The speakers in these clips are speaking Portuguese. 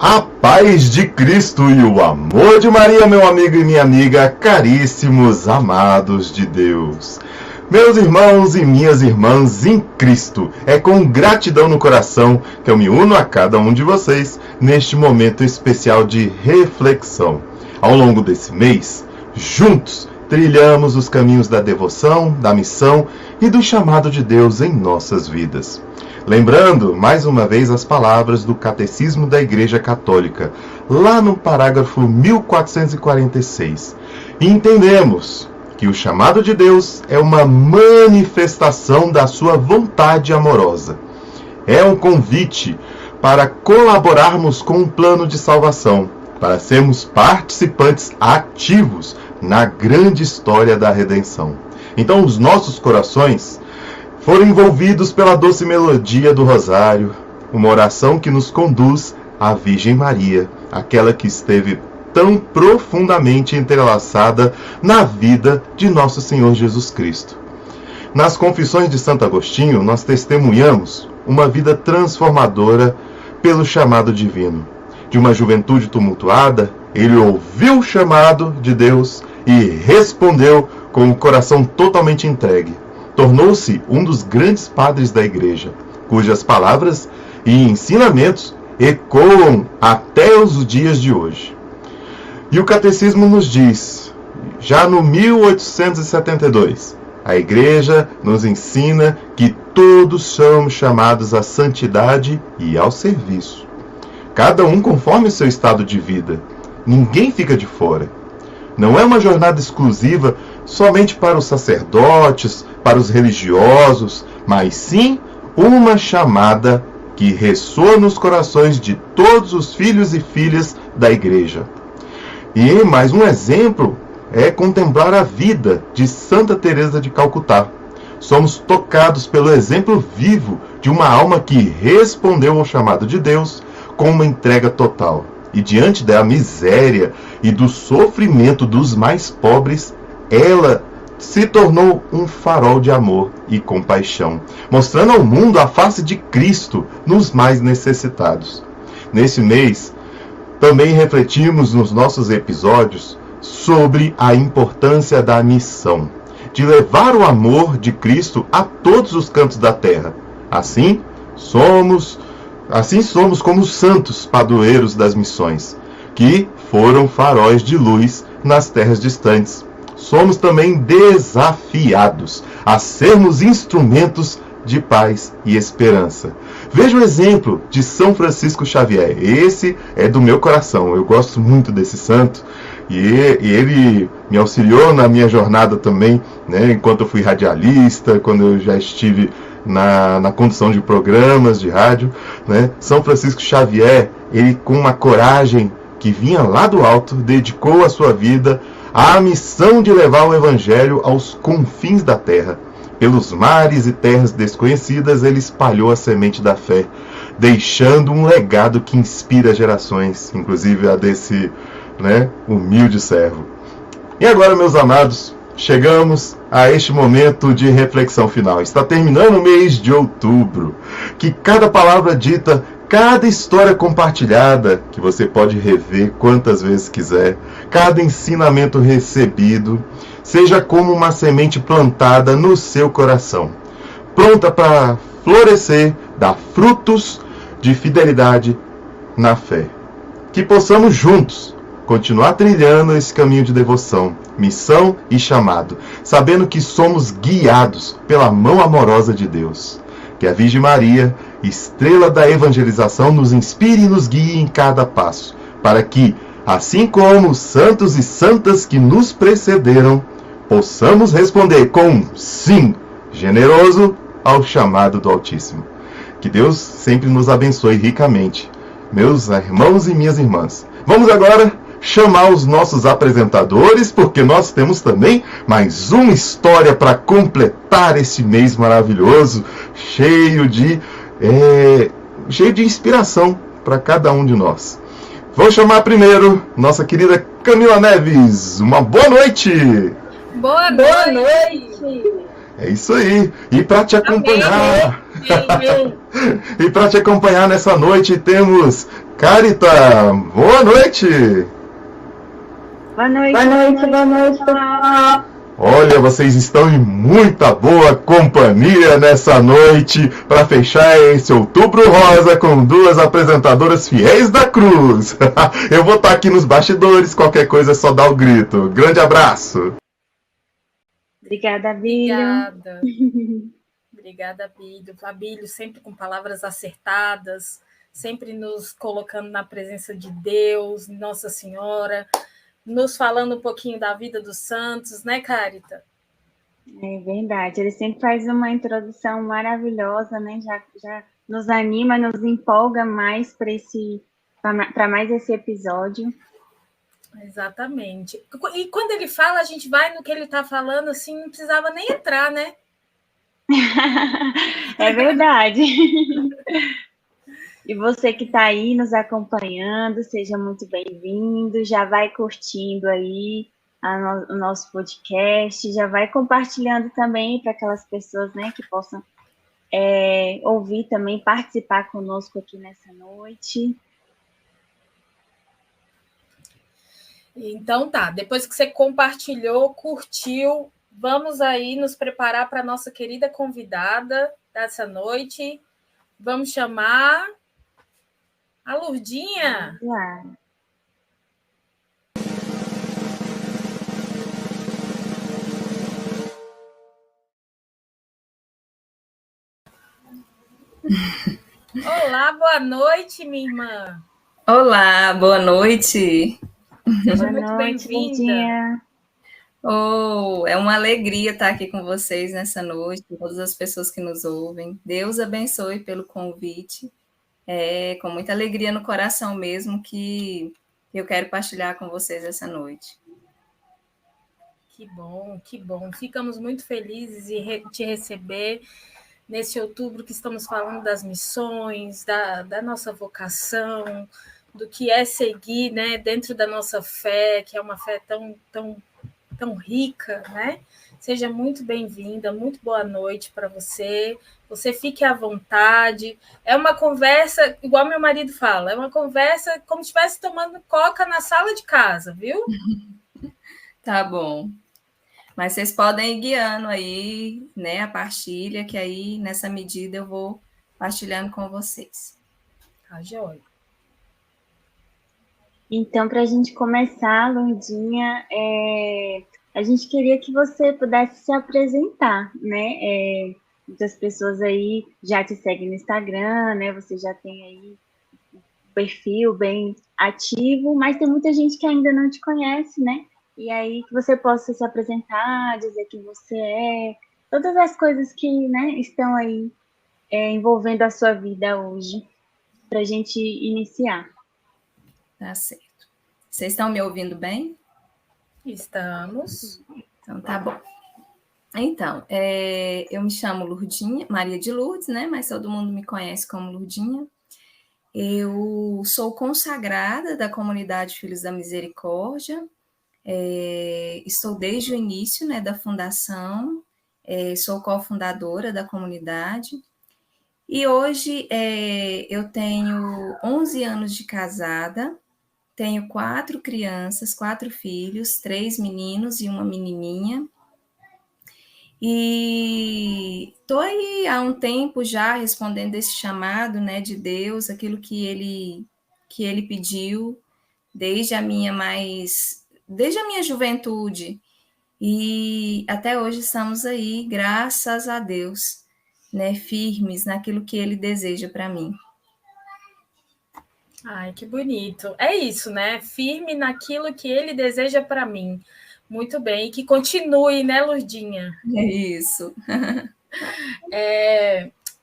A paz de Cristo e o amor de Maria, meu amigo e minha amiga, caríssimos amados de Deus. Meus irmãos e minhas irmãs em Cristo, é com gratidão no coração que eu me uno a cada um de vocês neste momento especial de reflexão. Ao longo desse mês, juntos, trilhamos os caminhos da devoção, da missão e do chamado de Deus em nossas vidas. Lembrando, mais uma vez, as palavras do Catecismo da Igreja Católica, lá no parágrafo 1446. E entendemos que o chamado de Deus é uma manifestação da sua vontade amorosa. É um convite para colaborarmos com um plano de salvação, para sermos participantes ativos na grande história da redenção. Então, os nossos corações foram envolvidos pela doce melodia do Rosário, uma oração que nos conduz à Virgem Maria, aquela que esteve tão profundamente entrelaçada na vida de nosso Senhor Jesus Cristo. Nas Confissões de Santo Agostinho, nós testemunhamos uma vida transformadora pelo chamado divino. De uma juventude tumultuada, ele ouviu o chamado de Deus e respondeu com o coração totalmente entregue. Tornou-se um dos grandes padres da Igreja, cujas palavras e ensinamentos ecoam até os dias de hoje. E o Catecismo nos diz, já no 1872, a Igreja nos ensina que todos somos chamados à santidade e ao serviço. Cada um conforme o seu estado de vida. Ninguém fica de fora. Não é uma jornada exclusiva somente para os sacerdotes, para os religiosos, mas sim uma chamada que ressoa nos corações de todos os filhos e filhas da Igreja. E mais um exemplo é contemplar a vida de Santa Teresa de Calcutá. Somos tocados pelo exemplo vivo de uma alma que respondeu ao chamado de Deus com uma entrega total. E diante da miséria e do sofrimento dos mais pobres, ela se tornou um farol de amor e compaixão, mostrando ao mundo a face de Cristo nos mais necessitados. Nesse mês, também refletimos nos nossos episódios sobre a importância da missão, de levar o amor de Cristo a todos os cantos da terra. Assim somos como os santos padroeiros das missões, que foram faróis de luz nas terras distantes. Somos também desafiados a sermos instrumentos de paz e esperança. Veja o exemplo de São Francisco Xavier. Esse é do meu coração. Eu gosto muito desse santo. E ele me auxiliou na minha jornada também, né, enquanto eu fui radialista, quando eu já estive na condução de programas de rádio, né? São Francisco Xavier, ele com uma coragem que vinha lá do alto, dedicou a sua vida à missão de levar o Evangelho aos confins da terra. Pelos mares e terras desconhecidas, ele espalhou a semente da fé, deixando um legado que inspira gerações, inclusive a desse, né, humilde servo. E agora, meus amados, chegamos a este momento de reflexão final. Está terminando o mês de outubro. Que cada palavra dita, cada história compartilhada, que você pode rever quantas vezes quiser, cada ensinamento recebido, seja como uma semente plantada no seu coração, pronta para florescer, dar frutos de fidelidade na fé. Que possamos juntos continuar trilhando esse caminho de devoção, missão e chamado, sabendo que somos guiados pela mão amorosa de Deus. Que a Virgem Maria, estrela da evangelização, nos inspire e nos guie em cada passo, para que, assim como os santos e santas que nos precederam, possamos responder com sim generoso ao chamado do Altíssimo. Que Deus sempre nos abençoe ricamente, meus irmãos e minhas irmãs. Vamos agora chamar os nossos apresentadores, porque nós temos também mais uma história para completar esse mês maravilhoso, cheio de inspiração para cada um de nós. Vou chamar primeiro nossa querida Camila Neves. Uma boa noite! Boa noite! É isso aí. E para te acompanhar, Amém. e para te acompanhar nessa noite temos Carita. Boa noite. Boa noite, pessoal. Olha, vocês estão em muita boa companhia nessa noite para fechar esse Outubro Rosa com duas apresentadoras fiéis da Cruz. Eu vou estar aqui nos bastidores, qualquer coisa é só dar o grito. Grande abraço. Obrigada, Bílio. Obrigada, Bílio. Abílio sempre com palavras acertadas, sempre nos colocando na presença de Deus, Nossa Senhora, nos falando um pouquinho da vida dos santos, né, Carita? É verdade, ele sempre faz uma introdução maravilhosa, né? Já nos anima, nos empolga mais para mais esse episódio. Exatamente. E quando ele fala, a gente vai no que ele está falando, assim, não precisava nem entrar, né? É verdade. E você que está aí nos acompanhando, seja muito bem-vindo, já vai curtindo aí o nosso podcast, já vai compartilhando também para aquelas pessoas, né, que possam ouvir também, participar conosco aqui nessa noite. Então tá, depois que você compartilhou, curtiu, vamos aí nos preparar para a nossa querida convidada dessa noite. Vamos chamar a Lurdinha. Olá, boa noite, minha irmã. Olá, boa noite. Seja muito bem-vinda. Oh, é uma alegria estar aqui com vocês nessa noite, todas as pessoas que nos ouvem. Deus abençoe pelo convite. É com muita alegria no coração mesmo que eu quero partilhar com vocês essa noite. Que bom, que bom. Ficamos muito felizes de te receber nesse outubro que estamos falando das missões, da nossa vocação, do que é seguir, né, dentro da nossa fé, que é uma fé tão rica, né? Seja muito bem-vinda, muito boa noite para você. Você fique à vontade. É uma conversa, igual meu marido fala, é uma conversa como se estivesse tomando coca na sala de casa, viu? Tá bom. Mas vocês podem ir guiando aí, né, a partilha, que aí, nessa medida, eu vou partilhando com vocês. Tá, joia. Então, para a gente começar, Lurdinha, a gente queria que você pudesse se apresentar, né? Muitas pessoas aí já te seguem no Instagram, né? Você já tem aí um perfil bem ativo, mas tem muita gente que ainda não te conhece, né? E aí que você possa se apresentar, dizer quem você é, todas as coisas que, né, estão aí envolvendo a sua vida hoje, para a gente iniciar. Tá certo. Vocês estão me ouvindo bem? Estamos. Então, tá bom. Então, eu me chamo Lurdinha, Maria de Lourdes, né? Mas todo mundo me conhece como Lurdinha. Eu sou consagrada da comunidade Filhos da Misericórdia. Estou desde o início, né, da fundação. Sou cofundadora da comunidade. E hoje eu tenho 11 anos de casada. Tenho 4 crianças, 4 filhos, 3 meninos e uma menininha. E estou aí há um tempo já respondendo esse chamado, né, de Deus, aquilo que ele pediu desde a minha juventude. E até hoje estamos aí, graças a Deus, né, firmes naquilo que ele deseja para mim. Ai, que bonito. É isso, né? Firme naquilo que ele deseja para mim. Muito bem. E que continue, né, Lurdinha? É isso.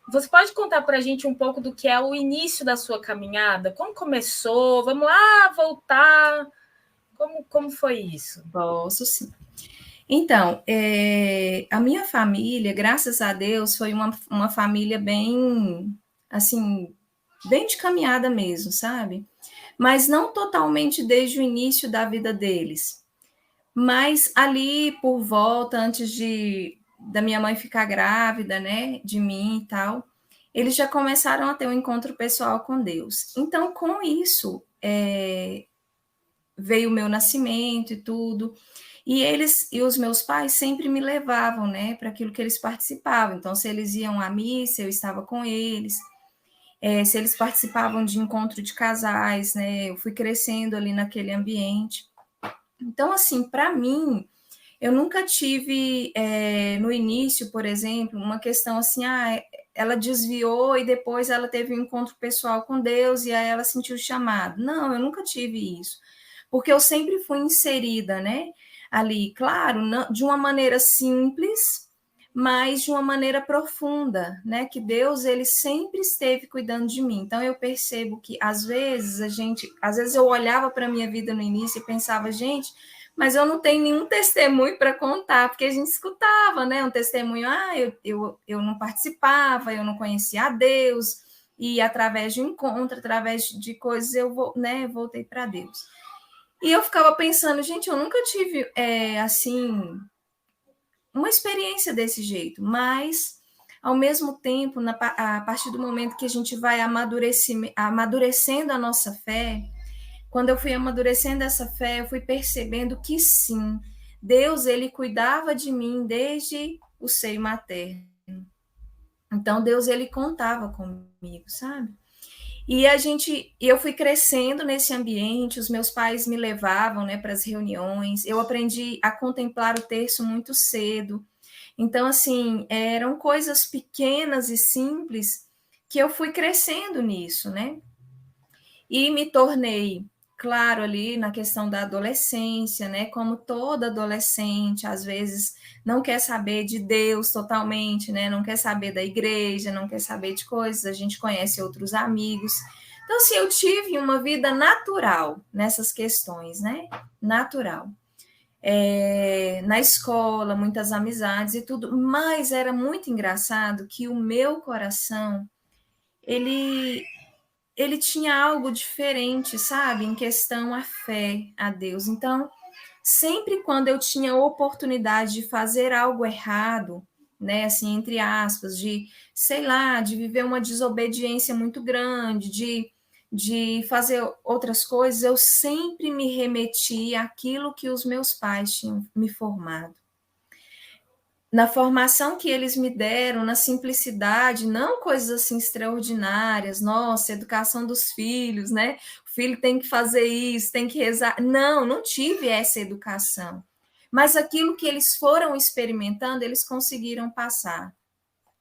Você pode contar para a gente um pouco do que é o início da sua caminhada? Como começou? Vamos lá, voltar. Como foi isso? Posso sim. Então, a minha família, graças a Deus, foi uma família bem, assim, bem de caminhada mesmo, sabe? Mas não totalmente desde o início da vida deles. Mas ali por volta, antes de da minha mãe ficar grávida, né, de mim e tal, eles já começaram a ter um encontro pessoal com Deus. Então, com isso, veio o meu nascimento e tudo. E eles e os meus pais sempre me levavam, né, para aquilo que eles participavam. Então, se eles iam à missa, eu estava com eles. Se eles participavam de encontro de casais, né, eu fui crescendo ali naquele ambiente. Então, assim, para mim, eu nunca tive, no início, por exemplo, uma questão assim, ela desviou e depois ela teve um encontro pessoal com Deus e aí ela sentiu o chamado. Não, eu nunca tive isso, porque eu sempre fui inserida, né, ali, claro, não, de uma maneira simples, mas de uma maneira profunda, né, que Deus, ele sempre esteve cuidando de mim. Então eu percebo que às vezes eu olhava para a minha vida no início e pensava, gente, mas eu não tenho nenhum testemunho para contar, porque a gente escutava, né, um testemunho, eu não participava, eu não conhecia a Deus, e através de encontro, através de coisas, voltei para Deus. E eu ficava pensando, gente, eu nunca tive, assim, uma experiência desse jeito, mas, ao mesmo tempo, a partir do momento que a gente vai amadurecendo a nossa fé, quando eu fui amadurecendo essa fé, eu fui percebendo que sim, Deus, ele cuidava de mim desde o seio materno. Então, Deus, ele contava comigo, sabe? E eu fui crescendo nesse ambiente, os meus pais me levavam, né, para as reuniões, eu aprendi a contemplar o terço muito cedo. Então, assim, eram coisas pequenas e simples que eu fui crescendo nisso, né? E me tornei, claro, ali na questão da adolescência, né? Como toda adolescente, às vezes não quer saber de Deus totalmente, né? Não quer saber da igreja, não quer saber de coisas, a gente conhece outros amigos. Então, assim, eu tive uma vida natural nessas questões, né? Natural. Na escola, muitas amizades e tudo, mas era muito engraçado que o meu coração, ele tinha algo diferente, sabe? Em questão à fé, a Deus. Então, sempre quando eu tinha oportunidade de fazer algo errado, né, assim, entre aspas, de, sei lá, de viver uma desobediência muito grande, de fazer outras coisas, eu sempre me remeti àquilo que os meus pais tinham me formado. Na formação que eles me deram, na simplicidade, não coisas assim extraordinárias, nossa, educação dos filhos, né? O filho tem que fazer isso, tem que rezar. Não tive essa educação. Mas aquilo que eles foram experimentando, eles conseguiram passar.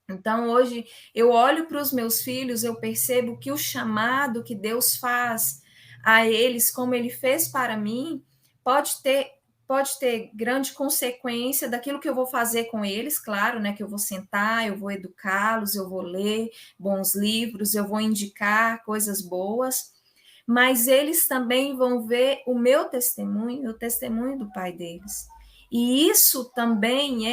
Então, hoje, eu olho para os meus filhos, eu percebo que o chamado que Deus faz a eles, como ele fez para mim, pode ter grande consequência daquilo que eu vou fazer com eles, claro, né? Que eu vou sentar, eu vou educá-los, eu vou ler bons livros, eu vou indicar coisas boas, mas eles também vão ver o meu testemunho, o testemunho do pai deles. E isso também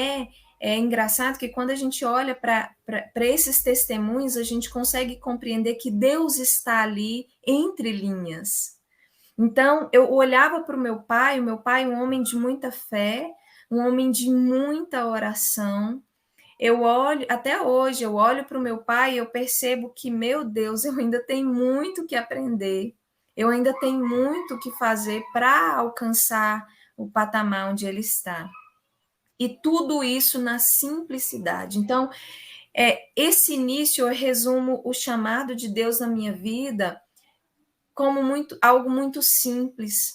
é engraçado que quando a gente olha para esses testemunhos, a gente consegue compreender que Deus está ali entre linhas. Então, eu olhava para o meu pai, um homem de muita fé, um homem de muita oração. Até hoje, eu olho para o meu pai e eu percebo que, meu Deus, eu ainda tenho muito que aprender, eu ainda tenho muito que fazer para alcançar o patamar onde ele está. E tudo isso na simplicidade. Então, esse início eu resumo o chamado de Deus na minha vida como algo muito simples.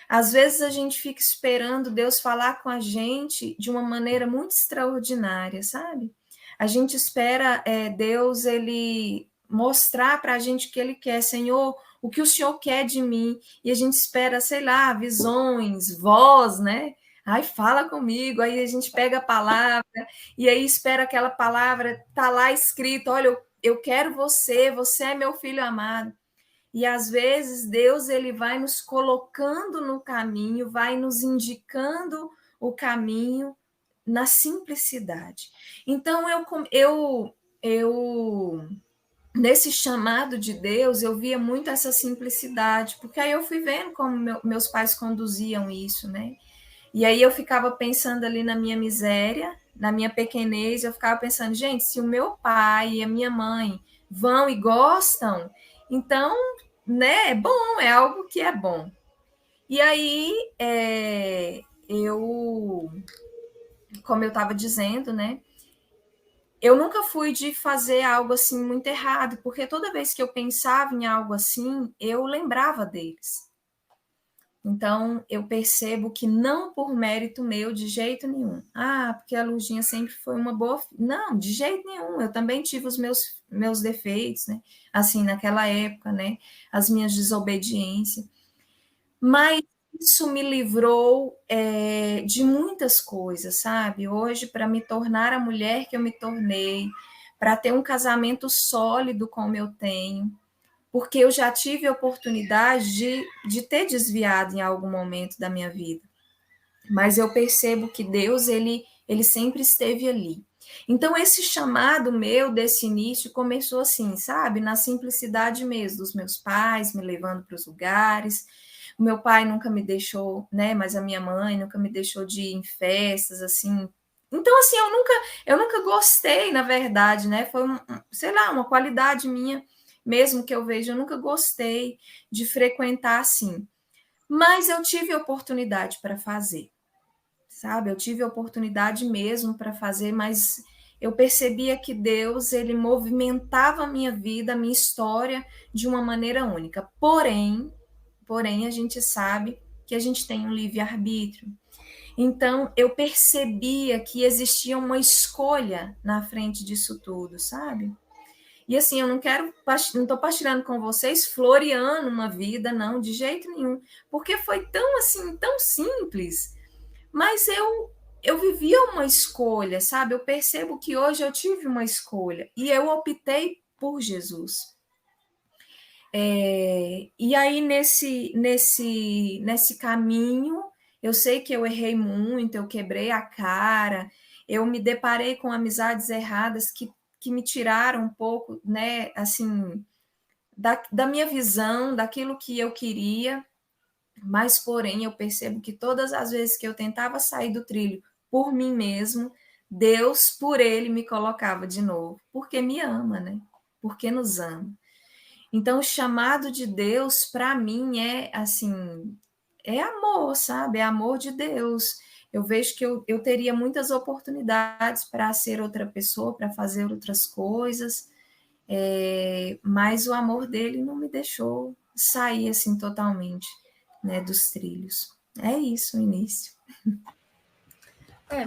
Às vezes a gente fica esperando Deus falar com a gente de uma maneira muito extraordinária, sabe? A gente espera Deus ele mostrar para a gente o que ele quer, Senhor, o que o Senhor quer de mim, e a gente espera, sei lá, visões, voz, né? Ai, fala comigo, aí a gente pega a palavra, e aí espera aquela palavra, tá lá escrito, olha, eu quero você é meu filho amado. E às vezes Deus ele vai nos colocando no caminho, vai nos indicando o caminho na simplicidade. Então eu nesse chamado de Deus eu via muito essa simplicidade, porque aí eu fui vendo como meus pais conduziam isso, né? E aí eu ficava pensando ali na minha miséria, na minha pequenez, eu ficava pensando, gente, se o meu pai e a minha mãe vão e gostam, então, né, é bom, é algo que é bom. E aí, como eu estava dizendo, né, eu nunca fui de fazer algo assim muito errado, porque toda vez que eu pensava em algo assim, eu lembrava deles. Então, eu percebo que não por mérito meu, de jeito nenhum. Ah, porque a Lurdinha sempre foi uma boa... Não, de jeito nenhum. Eu também tive os meus defeitos, né? Assim, naquela época, né? As minhas desobediências. Mas isso me livrou de muitas coisas, sabe? Hoje, para me tornar a mulher que eu me tornei, para ter um casamento sólido como eu tenho, porque eu já tive a oportunidade de ter desviado em algum momento da minha vida. Mas eu percebo que Deus, ele sempre esteve ali. Então, esse chamado meu desse início começou assim, sabe? Na simplicidade mesmo, dos meus pais me levando para os lugares. O meu pai nunca me deixou, né? Mas a minha mãe nunca me deixou de ir em festas, assim. Então, assim, eu nunca gostei, na verdade, né? Foi, sei lá, uma qualidade minha mesmo que eu vejo, eu nunca gostei de frequentar assim. Mas eu tive oportunidade para fazer, sabe? Eu tive oportunidade mesmo para fazer, mas eu percebia que Deus, ele movimentava a minha vida, a minha história de uma maneira única. Porém, a gente sabe que a gente tem um livre-arbítrio. Então, eu percebia que existia uma escolha na frente disso tudo, sabe? E assim, eu não estou partilhando com vocês, floreando uma vida, não, de jeito nenhum, porque foi tão assim, tão simples, mas eu vivia uma escolha, sabe? Eu percebo que hoje eu tive uma escolha e eu optei por Jesus. E aí, nesse caminho, eu sei que eu errei muito, eu quebrei a cara, eu me deparei com amizades erradas que me tiraram um pouco, né, assim, da minha visão, daquilo que eu queria, mas, porém, eu percebo que todas as vezes que eu tentava sair do trilho por mim mesmo, Deus, por ele, me colocava de novo, porque me ama, né? Porque nos ama. Então, o chamado de Deus, para mim, é assim, é amor, sabe? É amor de Deus. Eu vejo que eu teria muitas oportunidades para ser outra pessoa, para fazer outras coisas, mas o amor dele não me deixou sair assim totalmente, né, dos trilhos. É isso o início.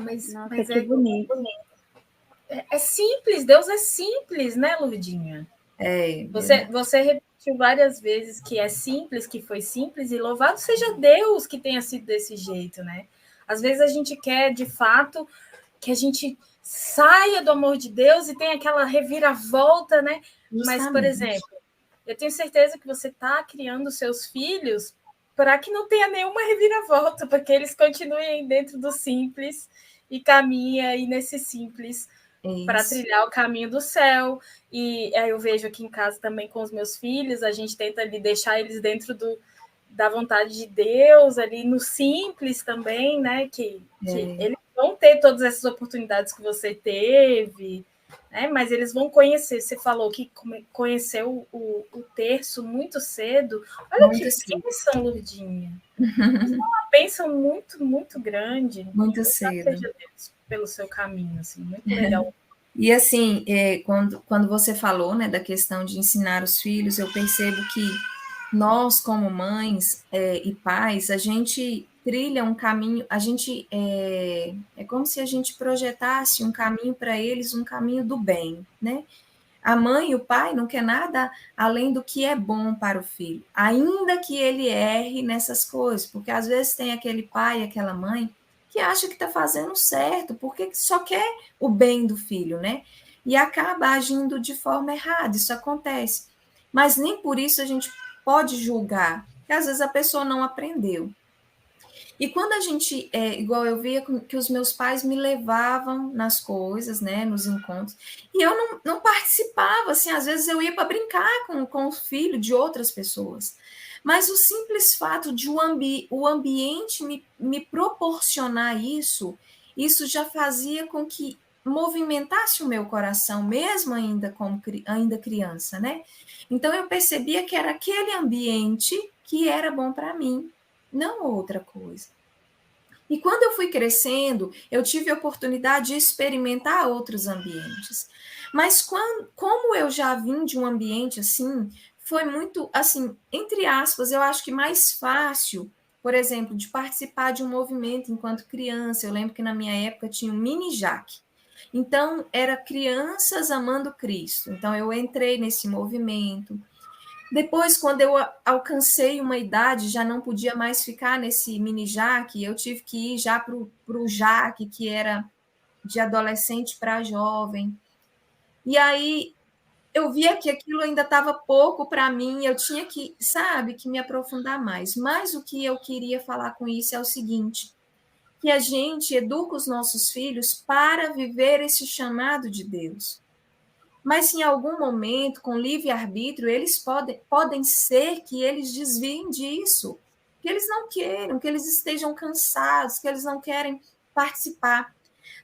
Mas, Nossa, mas que bonito. é simples, Deus é simples, né, Lurdinha? Verdade. Você repetiu várias vezes que é simples, que foi simples, e louvado seja Deus que tenha sido desse jeito, né? Às vezes a gente quer, de fato, que a gente saia do amor de Deus e tenha aquela reviravolta, né? Mas, por Justamente. exemplo, eu tenho certeza que você está criando seus filhos para que não tenha nenhuma reviravolta, para que eles continuem dentro do simples e caminhem aí nesse simples para Isso. trilhar o caminho do céu. E aí eu vejo aqui em casa também com os meus filhos, a gente tenta ali deixar eles dentro da vontade de Deus, ali no simples também, né? Que eles vão ter todas essas oportunidades que você teve, né? Mas eles vão conhecer. Você falou que conheceu o terço muito cedo. Olha Muito que cedo. bênção, Lurdinha. Isso é uma bênção muito, muito grande. Muito Louvado cedo. seja Deus pelo seu caminho, assim, muito legal. E assim, quando você falou, né, da questão de ensinar os filhos, eu percebo que nós, como mães e pais, a gente trilha um caminho, a gente é como se a gente projetasse um caminho para eles, um caminho do bem, né? A mãe e o pai não quer nada além do que é bom para o filho, ainda que ele erre nessas coisas, porque às vezes tem aquele pai, aquela mãe que acha que está fazendo certo, porque só quer o bem do filho, né? E acaba agindo de forma errada, isso acontece. Mas nem por isso a gente pode julgar, porque às vezes a pessoa não aprendeu. E quando a gente, igual eu via que os meus pais me levavam nas coisas, né, nos encontros, e eu não participava, assim, às vezes eu ia para brincar com o filho de outras pessoas. Mas o simples fato de o ambiente me proporcionar isso, isso já fazia com que movimentasse o meu coração, mesmo ainda criança, né? Então eu percebia que era aquele ambiente que era bom para mim, não outra coisa. E quando eu fui crescendo, eu tive a oportunidade de experimentar outros ambientes. Mas como eu já vim de um ambiente assim, foi muito, assim, entre aspas, eu acho que mais fácil, por exemplo, de participar de um movimento enquanto criança. Eu lembro que na minha época tinha um mini Jaque. Então, era crianças amando Cristo. Então, eu entrei nesse movimento. Depois, quando eu alcancei uma idade, já não podia mais ficar nesse mini Jaque, eu tive que ir já para o Jaque, que era de adolescente para jovem. E aí eu via que aquilo ainda estava pouco para mim, eu tinha que, sabe, que me aprofundar mais. Mas o que eu queria falar com isso é o seguinte, que a gente educa os nossos filhos para viver esse chamado de Deus. Mas se em algum momento, com livre-arbítrio, eles podem ser que eles desviem disso, que eles não queiram, que eles estejam cansados, que eles não querem participar.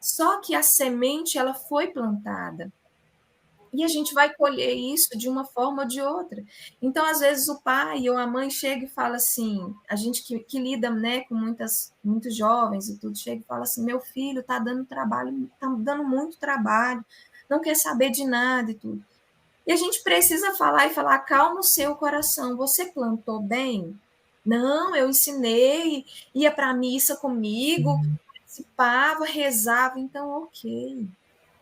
Só que a semente, ela foi plantada. E a gente vai colher isso de uma forma ou de outra. Então, às vezes, o pai ou a mãe chega e fala assim, a gente que lida, né, com muitos jovens e tudo, chega e fala assim, meu filho está dando trabalho, está dando muito trabalho, não quer saber de nada e tudo. E a gente precisa falar e falar, calma o seu coração, você plantou bem? Não, eu ensinei, ia para a missa comigo, participava, rezava, então ok.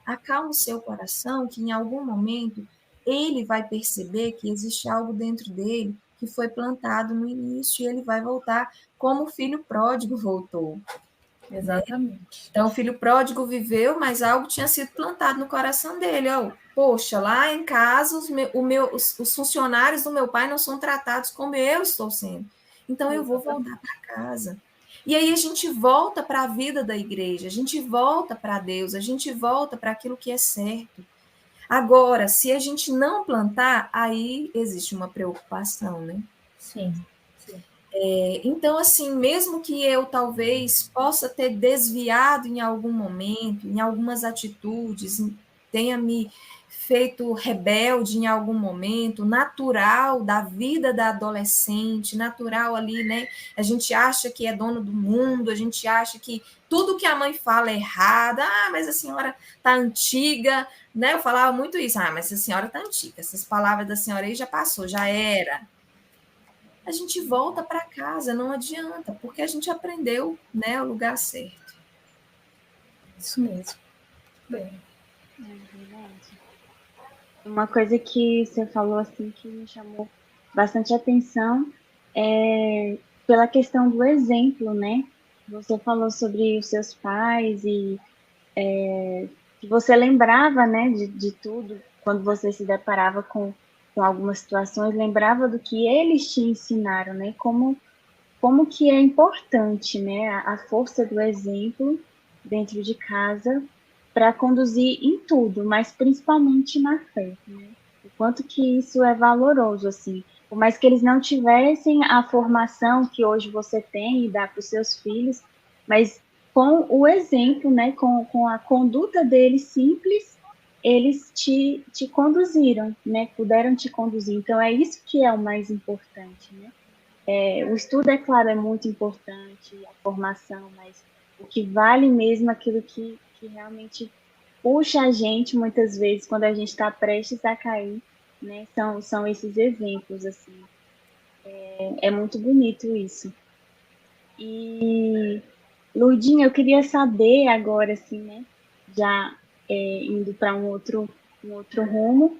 Acalma o seu coração, que em algum momento ele vai perceber que existe algo dentro dele que foi plantado no início e ele vai voltar como o filho pródigo voltou. Exatamente. Então, o filho pródigo viveu, mas algo tinha sido plantado no coração dele. Oh, poxa, lá em casa, os funcionários do meu pai não são tratados como eu estou sendo. Então, eu vou voltar para casa. E aí a gente volta para a vida da igreja, a gente volta para Deus, a gente volta para aquilo que é certo. Agora, se a gente não plantar, aí existe uma preocupação, né? Sim. Então, assim, mesmo que eu talvez possa ter desviado em algum momento, em algumas atitudes, tenha me feito rebelde em algum momento, natural da vida da adolescente, natural ali, né? A gente acha que é dono do mundo, a gente acha que tudo que a mãe fala é errado. Ah, mas a senhora tá antiga, né? Eu falava muito isso. Ah, mas a senhora tá antiga, essas palavras da senhora aí já passou, já era. A gente volta para casa, não adianta, porque a gente aprendeu, né, o lugar certo. Isso mesmo. Bem. É verdade. Uma coisa que você falou assim que me chamou bastante atenção é pela questão do exemplo, né? Você falou sobre os seus pais e que você lembrava, né, de tudo quando você se deparava com algumas situações, lembrava do que eles te ensinaram, né? Como que é importante, né, a força do exemplo dentro de casa para conduzir em tudo, mas principalmente na fé, né? O quanto que isso é valoroso, assim. Por mais que eles não tivessem a formação que hoje você tem e dá para os seus filhos, mas com o exemplo, né, com a conduta deles simples, eles te conduziram, né, puderam te conduzir. Então, é isso que é o mais importante, né? O estudo, é claro, é muito importante, a formação, mas o que vale mesmo é aquilo que realmente puxa a gente, muitas vezes, quando a gente está prestes a cair, né, são esses exemplos, assim. É muito bonito isso. E, Lourdinha, eu queria saber agora, assim, né, já indo para um outro rumo,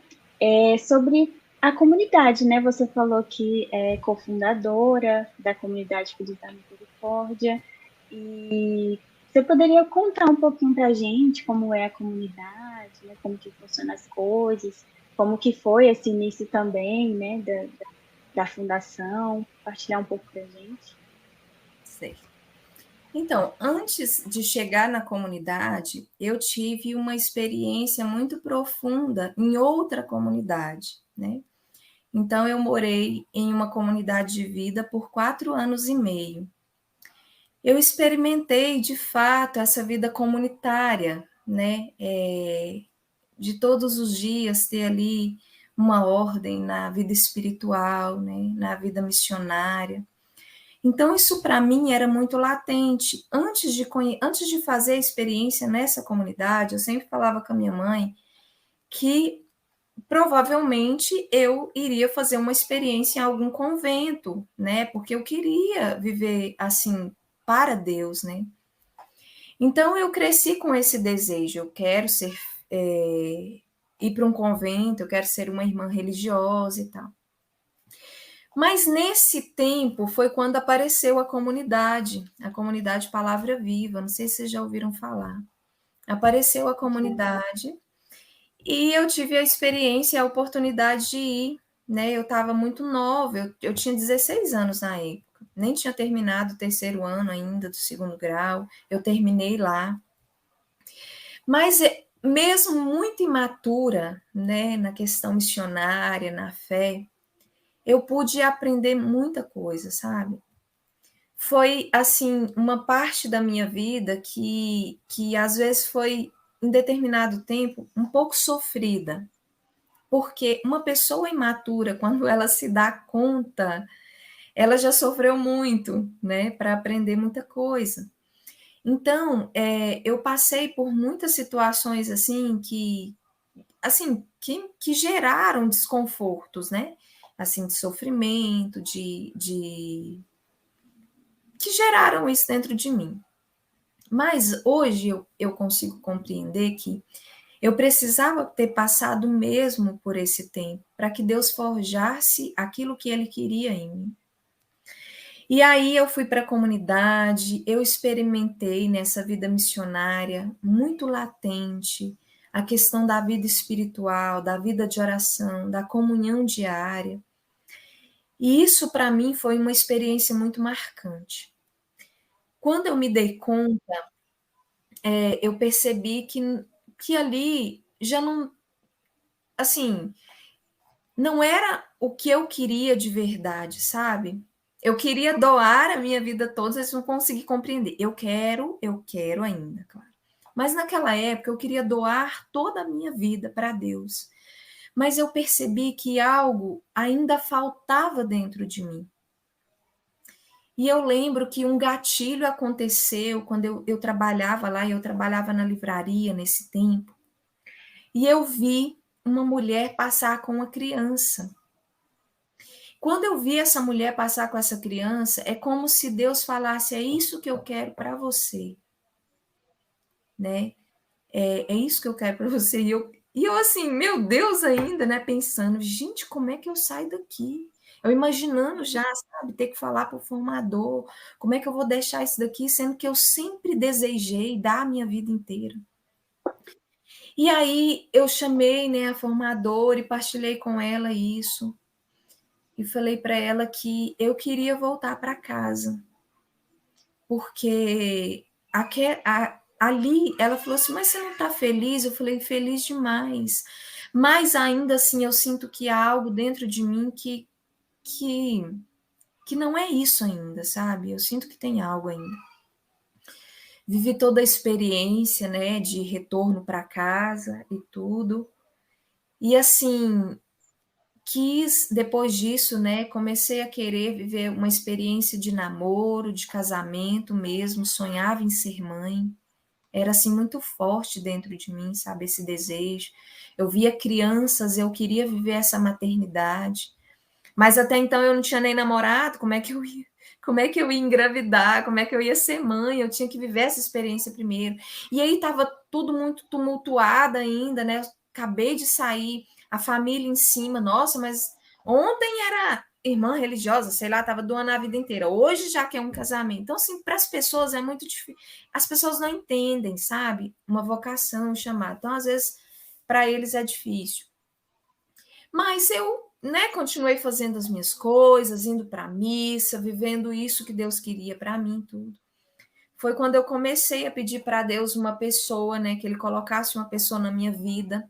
sobre a comunidade, né? Você falou que é cofundadora da comunidade Filhos da Misericórdia, e você poderia contar um pouquinho para a gente como é a comunidade, né? Como que funcionam as coisas, como que foi esse início também, né, da fundação, compartilhar um pouco para a gente? Certo. Então, antes de chegar na comunidade, eu tive uma experiência muito profunda em outra comunidade, né? Então, eu morei em uma comunidade de vida por 4 anos e meio. eu experimentei, de fato, essa vida comunitária, né? De todos os dias ter ali uma ordem na vida espiritual, né? Na vida missionária. Então, isso para mim era muito latente. Antes de fazer a experiência nessa comunidade, eu sempre falava com a minha mãe que provavelmente eu iria fazer uma experiência em algum convento, né? Porque eu queria viver assim para Deus, né? Então eu cresci com esse desejo. Eu quero ser ir para um convento, eu quero ser uma irmã religiosa e tal. Mas nesse tempo foi quando apareceu a comunidade Palavra Viva. Não sei se vocês já ouviram falar. Apareceu a comunidade e eu tive a experiência e a oportunidade de ir, né? Eu estava muito nova, eu tinha 16 anos na época, nem tinha terminado o terceiro ano ainda do segundo grau, eu terminei lá. Mas mesmo muito imatura, né, na questão missionária, na fé, eu pude aprender muita coisa, sabe? Foi, assim, uma parte da minha vida que às vezes foi, em determinado tempo, um pouco sofrida, porque uma pessoa imatura, quando ela se dá conta, ela já sofreu muito, né, para aprender muita coisa. Então, eu passei por muitas situações que geraram desconfortos, né, assim, de sofrimento, que geraram isso dentro de mim. Mas hoje eu consigo compreender que eu precisava ter passado mesmo por esse tempo, para que Deus forjasse aquilo que Ele queria em mim. E aí eu fui para a comunidade, eu experimentei nessa vida missionária, muito latente, a questão da vida espiritual, da vida de oração, da comunhão diária. E isso, para mim, foi uma experiência muito marcante. Quando eu me dei conta, eu percebi que ali já não, assim, não era o que eu queria de verdade, sabe? Eu queria doar a minha vida toda, eles não conseguiram compreender. Eu quero ainda, claro. Mas naquela época eu queria doar toda a minha vida para Deus. Mas eu percebi que algo ainda faltava dentro de mim. E eu lembro que um gatilho aconteceu quando eu trabalhava lá, e eu trabalhava na livraria nesse tempo, e eu vi uma mulher passar com uma criança. Quando eu vi essa mulher passar com essa criança, é como se Deus falasse: é isso que eu quero para você, né? É isso que eu quero para você. E eu assim, meu Deus, ainda, né? Pensando, gente, como é que eu saio daqui? Eu imaginando já, sabe, ter que falar para o formador, como é que eu vou deixar isso daqui, sendo que eu sempre desejei dar a minha vida inteira. E aí eu chamei, né, a formadora e partilhei com ela isso. E falei para ela que eu queria voltar para casa, porque ali ela falou assim, mas você não está feliz? Eu falei, feliz demais, mas ainda assim eu sinto que há algo dentro de mim que não é isso ainda, sabe? Eu sinto que tem algo ainda. Vivi toda a experiência, né, de retorno para casa e tudo, e assim, depois disso, né, comecei a querer viver uma experiência de namoro, de casamento mesmo, sonhava em ser mãe, era assim muito forte dentro de mim, sabe, esse desejo. Eu via crianças, eu queria viver essa maternidade, mas até então eu não tinha nem namorado, como é que eu ia engravidar, como é que eu ia ser mãe, eu tinha que viver essa experiência primeiro. E aí estava tudo muito tumultuado ainda, né, eu acabei de sair, a família em cima, nossa, mas ontem era irmã religiosa, sei lá, estava doando a vida inteira, hoje já quer um casamento. Então, assim, para as pessoas é muito difícil, as pessoas não entendem, sabe, uma vocação, um chamado. Então, às vezes, para eles é difícil. Mas eu, né, continuei fazendo as minhas coisas, indo para a missa, vivendo isso que Deus queria para mim, tudo. Foi quando eu comecei a pedir para Deus uma pessoa, né, que Ele colocasse uma pessoa na minha vida,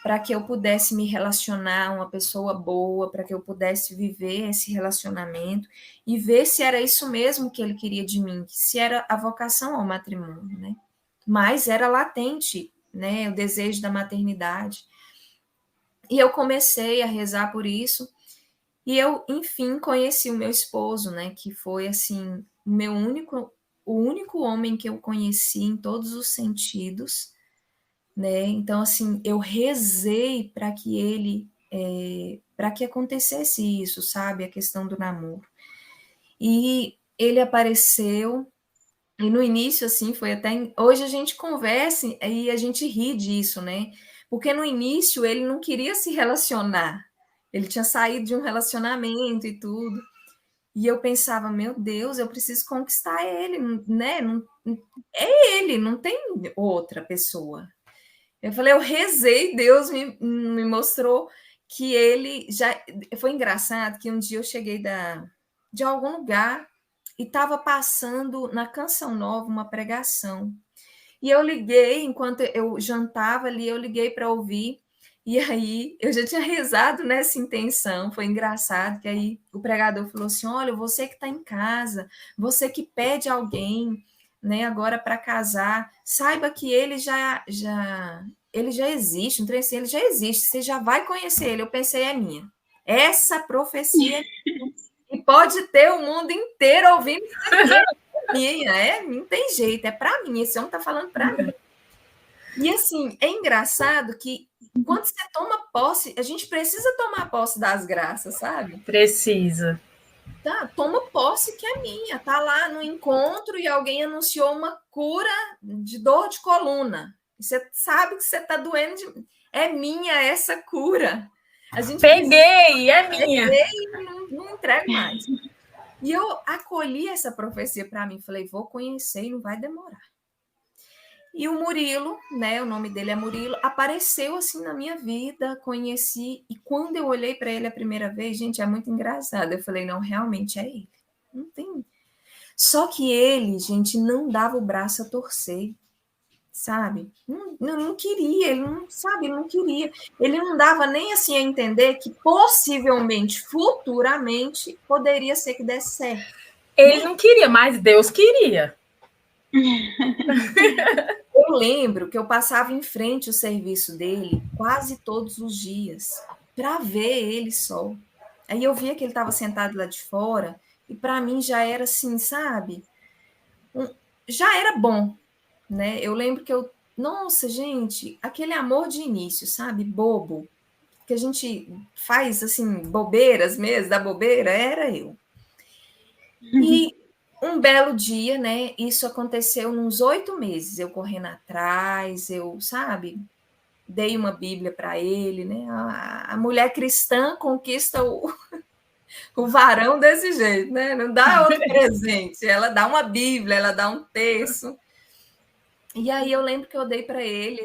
para que eu pudesse me relacionar uma pessoa boa, para que eu pudesse viver esse relacionamento e ver se era isso mesmo que ele queria de mim, se era a vocação ao matrimônio, né? Mas era latente, né, o desejo da maternidade. E eu comecei a rezar por isso, e eu, enfim, conheci o meu esposo, né, que foi, assim, o único homem que eu conheci em todos os sentidos, né? Então, assim, eu rezei para que ele, para que acontecesse isso, sabe? A questão do namoro. E ele apareceu, e no início, assim, foi até. Hoje a gente conversa e a gente ri disso, né? Porque no início ele não queria se relacionar. Ele tinha saído de um relacionamento e tudo. E eu pensava, meu Deus, eu preciso conquistar ele, né? É ele, não tem outra pessoa. Eu falei, eu rezei, Deus me mostrou que ele já. Foi engraçado que um dia eu cheguei de algum lugar e estava passando na Canção Nova uma pregação. E eu liguei, enquanto eu jantava ali, eu liguei para ouvir. E aí eu já tinha rezado nessa intenção. Foi engraçado que aí o pregador falou assim: olha, você que está em casa, você que pede alguém, né, agora para casar, saiba que ele já existe, um trem assim, ele já existe, você já vai conhecer ele. Eu pensei, é minha. Essa profecia é minha. E pode ter o mundo inteiro ouvindo minha, não tem jeito, é para mim, esse homem está falando para mim. E assim, é engraçado que quando você toma posse, a gente precisa tomar posse das graças, sabe? Precisa. Tá, toma posse que é minha. Tá lá no encontro e alguém anunciou uma cura de dor de coluna. Você sabe que você está doendo de... É minha essa cura. A gente Peguei, é minha. Peguei e não entrego mais. E eu acolhi essa profecia para mim. Falei, vou conhecer e não vai demorar. E o Murilo, né, o nome dele é Murilo, apareceu assim na minha vida, conheci, e quando eu olhei para ele a primeira vez, gente, é muito engraçado. Eu falei, não, realmente é ele. Não tem. Só que ele, gente, não dava o braço a torcer, sabe? Não queria, ele não, sabe, ele não queria. Ele não dava nem assim a entender que possivelmente, futuramente, poderia ser que desse certo. Ele não queria, mas Deus queria. Eu lembro que eu passava em frente ao serviço dele quase todos os dias para ver ele só. Aí eu via que ele estava sentado lá de fora e para mim já era assim, sabe? Já era bom, né? Eu lembro que nossa, gente, aquele amor de início, sabe? Bobo, que a gente faz assim, bobeiras mesmo, da bobeira, era eu. E um belo dia, né? Isso aconteceu nos 8 meses, eu correndo atrás, eu, sabe, dei uma Bíblia para ele, né? A mulher cristã conquista o varão desse jeito, né? Não dá outro presente, ela dá uma Bíblia, ela dá um terço. E aí eu lembro que eu dei para ele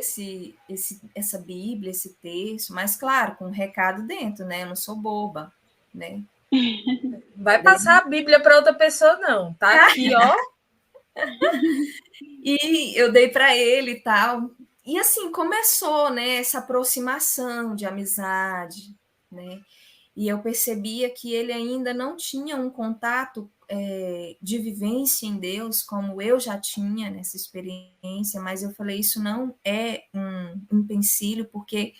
essa Bíblia, esse texto, mas claro, com um recado dentro, né? Eu não sou boba, né? Vai passar a Bíblia para outra pessoa, não. Tá aqui, ó. E eu dei para ele e tal. E assim começou, né? Essa aproximação de amizade, né? E eu percebia que ele ainda não tinha um contato de vivência em Deus, como eu já tinha nessa experiência, mas eu falei, isso não é um empecilho, porque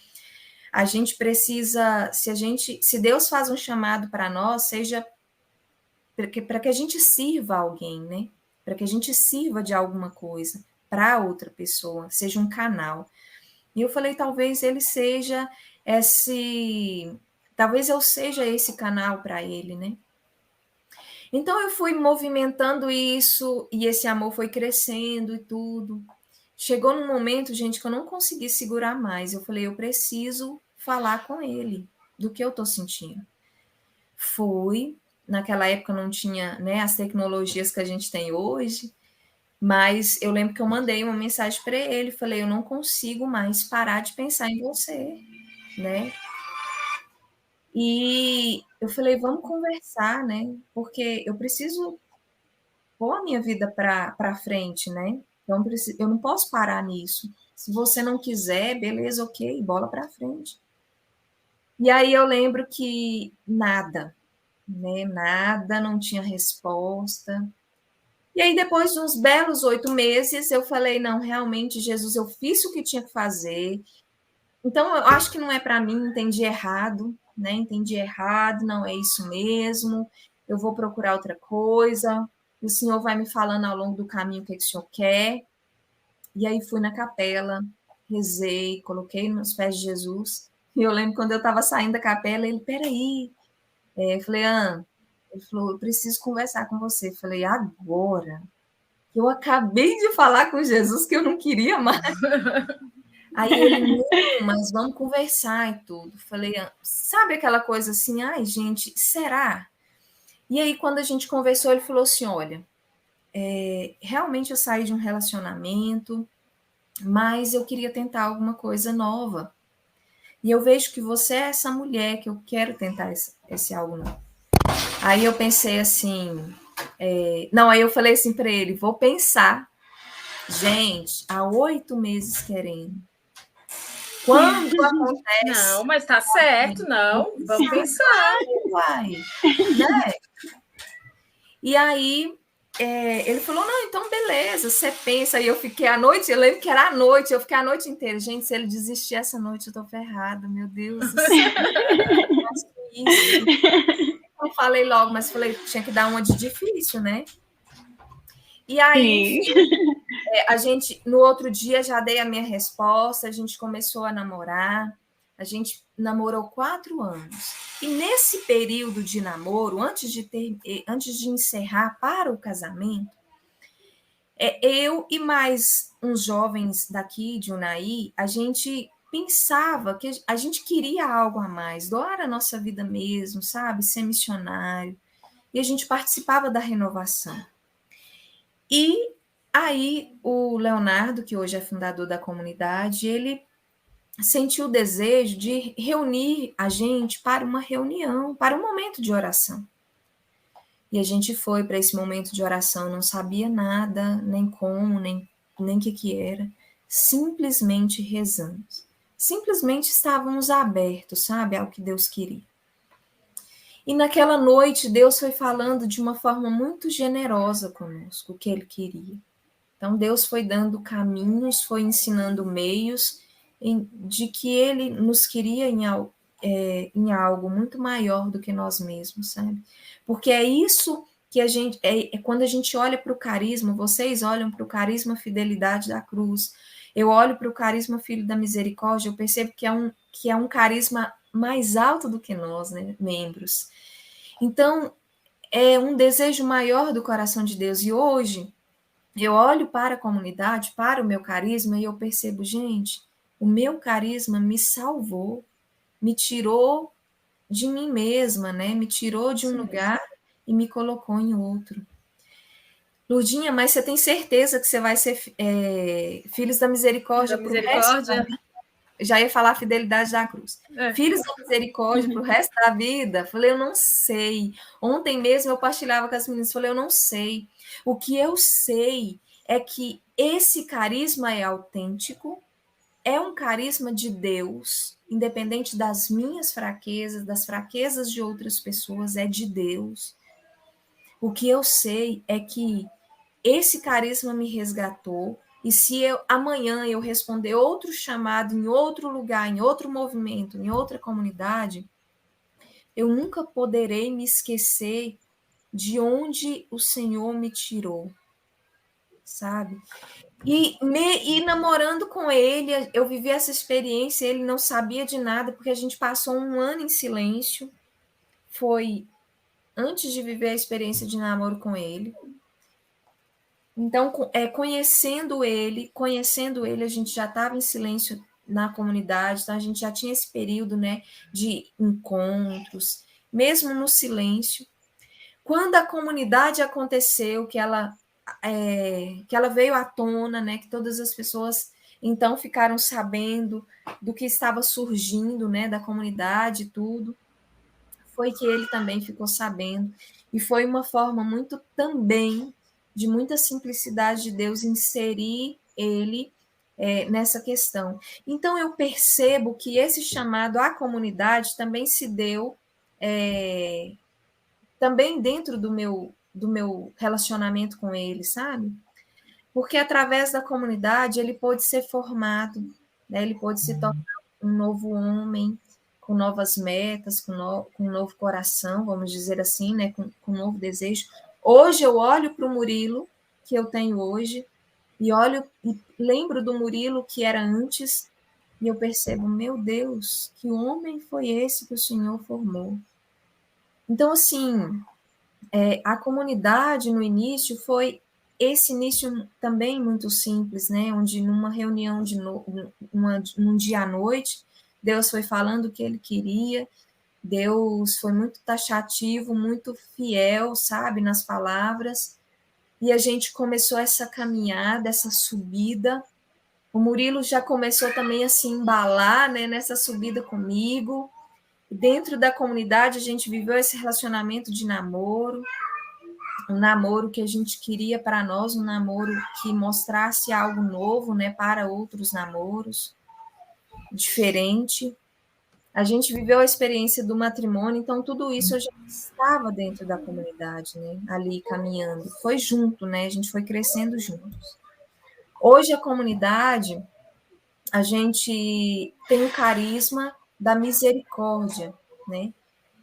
a gente precisa, se Deus faz um chamado para nós, seja para que a gente sirva alguém, né? Para que a gente sirva de alguma coisa para outra pessoa, seja um canal. E eu falei, talvez ele seja talvez eu seja esse canal para ele, né? Então eu fui movimentando isso e esse amor foi crescendo e tudo. Chegou num momento, gente, que eu não consegui segurar mais. Eu falei, eu preciso falar com ele do que eu tô sentindo. Naquela época não tinha, né, as tecnologias que a gente tem hoje, mas eu lembro que eu mandei uma mensagem para ele, falei, eu não consigo mais parar de pensar em você, né? E eu falei, vamos conversar, né? Porque eu preciso pôr a minha vida para frente, né? Então, eu não posso parar nisso. Se você não quiser, beleza, ok, bola para frente. E aí eu lembro que nada, né? Nada, não tinha resposta. E aí, depois de uns belos 8 meses, eu falei, não, realmente, Jesus, eu fiz o que tinha que fazer. Então, eu acho que não é para mim, entendi errado, né? Entendi errado, não é isso mesmo. Eu vou procurar outra coisa. O Senhor vai me falando ao longo do caminho o que o Senhor quer. E aí fui na capela, rezei, coloquei nos pés de Jesus. E eu lembro quando eu estava saindo da capela, ele, peraí. Eu falei, ele falou, eu preciso conversar com você. Eu falei, agora? Eu acabei de falar com Jesus que eu não queria mais. Aí ele, não, mas vamos conversar e tudo. Falei, sabe aquela coisa assim, ai, gente, será? E aí, quando a gente conversou, ele falou assim, olha, realmente eu saí de um relacionamento, mas eu queria tentar alguma coisa nova. E eu vejo que você é essa mulher que eu quero tentar esse algo novo. Aí eu pensei assim, não, aí eu falei assim para ele, vou pensar. Gente, há 8 meses querendo. Quando acontece... Não, mas tá certo, não. Vamos pensar. Uai, né? E aí, ele falou, não, então beleza, você pensa. E eu fiquei a noite, eu lembro que era a noite, eu fiquei a noite inteira. Gente, se ele desistir essa noite, eu tô ferrada, meu Deus do céu. Isso. Eu falei logo, mas falei, tinha que dar uma de difícil, né? E aí, enfim, a gente, no outro dia, já dei a minha resposta, a gente começou a namorar, a gente namorou 4 anos. E nesse período de namoro, antes de encerrar para o casamento, eu e mais uns jovens daqui de Unai, a gente pensava que a gente queria algo a mais, doar a nossa vida mesmo, sabe? Ser missionário. E a gente participava da renovação. E aí o Leonardo, que hoje é fundador da comunidade, ele sentiu o desejo de reunir a gente para uma reunião, para um momento de oração. E a gente foi para esse momento de oração, não sabia nada, nem como, nem o que era, simplesmente rezamos. Simplesmente estávamos abertos, sabe, ao que Deus queria. E naquela noite, Deus foi falando de uma forma muito generosa conosco, o que Ele queria. Então, Deus foi dando caminhos, foi ensinando meios de que Ele nos queria em algo muito maior do que nós mesmos, sabe? Porque é isso que a gente... quando a gente olha para o carisma, vocês olham para o carisma Fidelidade da Cruz, eu olho para o carisma Filho da Misericórdia, eu percebo que é um carisma mais alto do que nós, né, membros. Então, é um desejo maior do coração de Deus. E hoje, eu olho para a comunidade, para o meu carisma, e eu percebo, gente, o meu carisma me salvou, me tirou de mim mesma, né? Me tirou de um lugar e me colocou em outro. Lurdinha, mas você tem certeza que você vai ser Filhos da Misericórdia para o resto da vida? Já ia falar Fidelidade da Cruz. Filhos da Misericórdia para o resto da vida? Falei, eu não sei. Ontem mesmo eu partilhava com as meninas, falei, eu não sei. O que eu sei é que esse carisma é autêntico, é um carisma de Deus, independente das minhas fraquezas, das fraquezas de outras pessoas, é de Deus. O que eu sei é que esse carisma me resgatou, e se amanhã eu responder outro chamado em outro lugar, em outro movimento, em outra comunidade, eu nunca poderei me esquecer de onde o Senhor me tirou, sabe? E namorando com ele, eu vivi essa experiência, ele não sabia de nada, porque a gente passou 1 ano em silêncio, foi antes de viver a experiência de namoro com ele. Então, conhecendo ele, a gente já estava em silêncio na comunidade, então a gente já tinha esse período, né, de encontros, mesmo no silêncio. Quando a comunidade aconteceu, que ela veio à tona, né, que todas as pessoas então ficaram sabendo do que estava surgindo, né, da comunidade e tudo, foi que ele também ficou sabendo, e foi uma forma muito também de muita simplicidade de Deus inserir ele nessa questão. Então, eu percebo que esse chamado à comunidade também se deu também dentro do meu relacionamento com ele, sabe? Porque através da comunidade ele pôde ser formado, né? Ele pôde se tornar um novo homem, com novas metas, com um novo coração, vamos dizer assim, né? Com um novo desejo. Hoje eu olho para o Murilo que eu tenho hoje e olho e lembro do Murilo que era antes e eu percebo, meu Deus, que homem foi esse que o Senhor formou? Então, assim, a comunidade no início foi esse início também muito simples, né? Onde numa reunião num dia à noite, Deus foi falando o que ele queria, Deus foi muito taxativo, muito fiel, sabe, nas palavras, e a gente começou essa caminhada, essa subida. O Murilo já começou também a se embalar, né, nessa subida comigo. Dentro da comunidade, a gente viveu esse relacionamento de namoro, um namoro que a gente queria para nós, um namoro que mostrasse algo novo, né, para outros namoros, diferente. A gente viveu a experiência do matrimônio, então tudo isso eu já estava dentro da comunidade, né, ali caminhando. Foi junto, né, a gente foi crescendo juntos. Hoje a comunidade, a gente tem o carisma da misericórdia, né?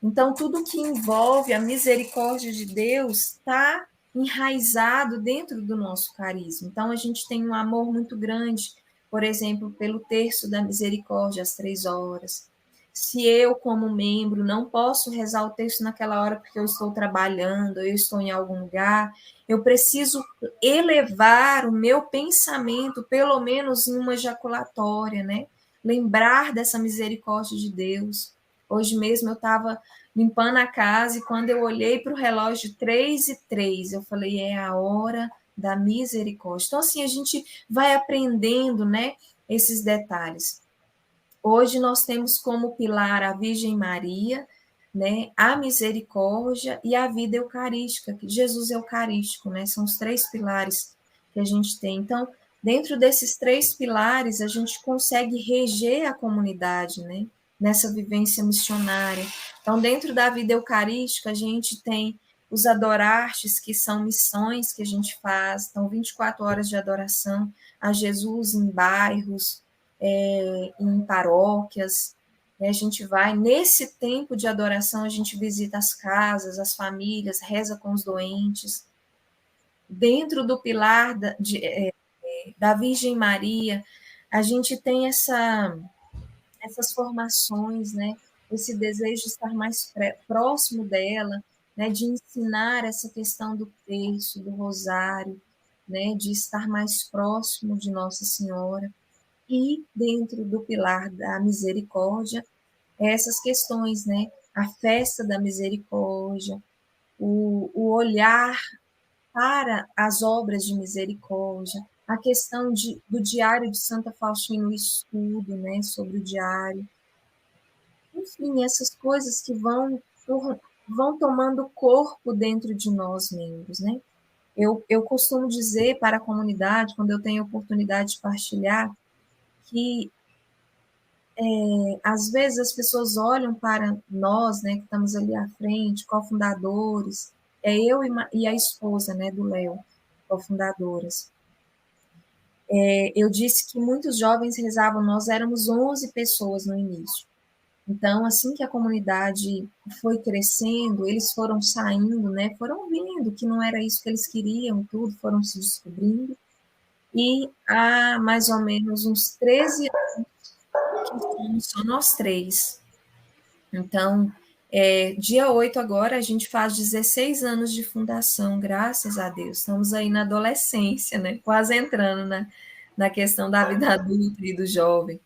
Então, tudo que envolve a misericórdia de Deus está enraizado dentro do nosso carisma. Então, a gente tem um amor muito grande, por exemplo, pelo terço da misericórdia às 3 horas. Se eu, como membro, não posso rezar o terço naquela hora porque eu estou trabalhando, eu estou em algum lugar, eu preciso elevar o meu pensamento, pelo menos em uma ejaculatória, né? Lembrar dessa misericórdia de Deus. Hoje mesmo eu estava limpando a casa e quando eu olhei para o relógio 3:03, eu falei, é a hora da misericórdia. Então, assim, a gente vai aprendendo, né, esses detalhes. Hoje nós temos como pilar a Virgem Maria, né, a misericórdia e a vida eucarística, Jesus eucarístico, né, são os 3 pilares que a gente tem. Então, dentro desses 3 pilares, a gente consegue reger a comunidade, né, nessa vivência missionária. Então, dentro da vida eucarística, a gente tem os adorartes, que são missões que a gente faz, então 24 horas de adoração a Jesus em bairros, em paróquias, né? A gente vai, nesse tempo de adoração, a gente visita as casas, as famílias, reza com os doentes. Dentro do pilar da Virgem Maria, a gente tem essas formações, né? Esse desejo de estar mais próximo dela, né? De ensinar essa questão do terço, do rosário, né? De estar mais próximo de Nossa Senhora. E dentro do pilar da misericórdia, essas questões, né? A festa da misericórdia, o olhar para as obras de misericórdia, a questão do diário de Santa Faustina, o estudo, né, sobre o diário. Enfim, essas coisas que vão tomando corpo dentro de nós membros, né? Eu costumo dizer para a comunidade, quando eu tenho a oportunidade de partilhar, que às vezes as pessoas olham para nós, né, que estamos ali à frente, cofundadores, eu e a esposa, né, do Léo, cofundadoras. Eu disse que muitos jovens rezavam, nós éramos 11 pessoas no início. Então, assim que a comunidade foi crescendo, eles foram saindo, né, foram vendo que não era isso que eles queriam, tudo, foram se descobrindo. E há mais ou menos uns 13 anos que somos só nós 3. Então, dia 8 agora, a gente faz 16 anos de fundação, graças a Deus. Estamos aí na adolescência, né? Quase entrando na questão da vida adulta e do jovem.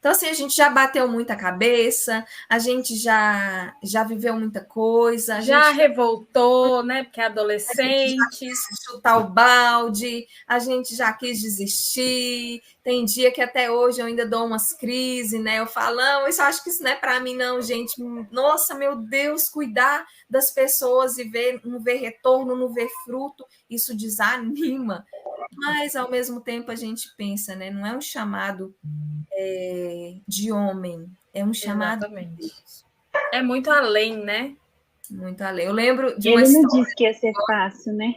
Então, assim, a gente já bateu muita cabeça, a gente já viveu muita coisa, já revoltou, né? Porque é a gente já adolescente. quis chutar o balde, a gente já quis desistir. Tem dia que até hoje eu ainda dou umas crises, né? Eu falo, não, isso acho que isso não é para mim, não, gente. Nossa, meu Deus, cuidar das pessoas e não ver retorno, não ver fruto, isso desanima. Mas, ao mesmo tempo, a gente pensa, né? Não é um chamado de homem, é um chamado de Exatamente. Deus. É muito além, né? Muito além. Eu lembro de uma Ele não história disse que ia ser fácil, né?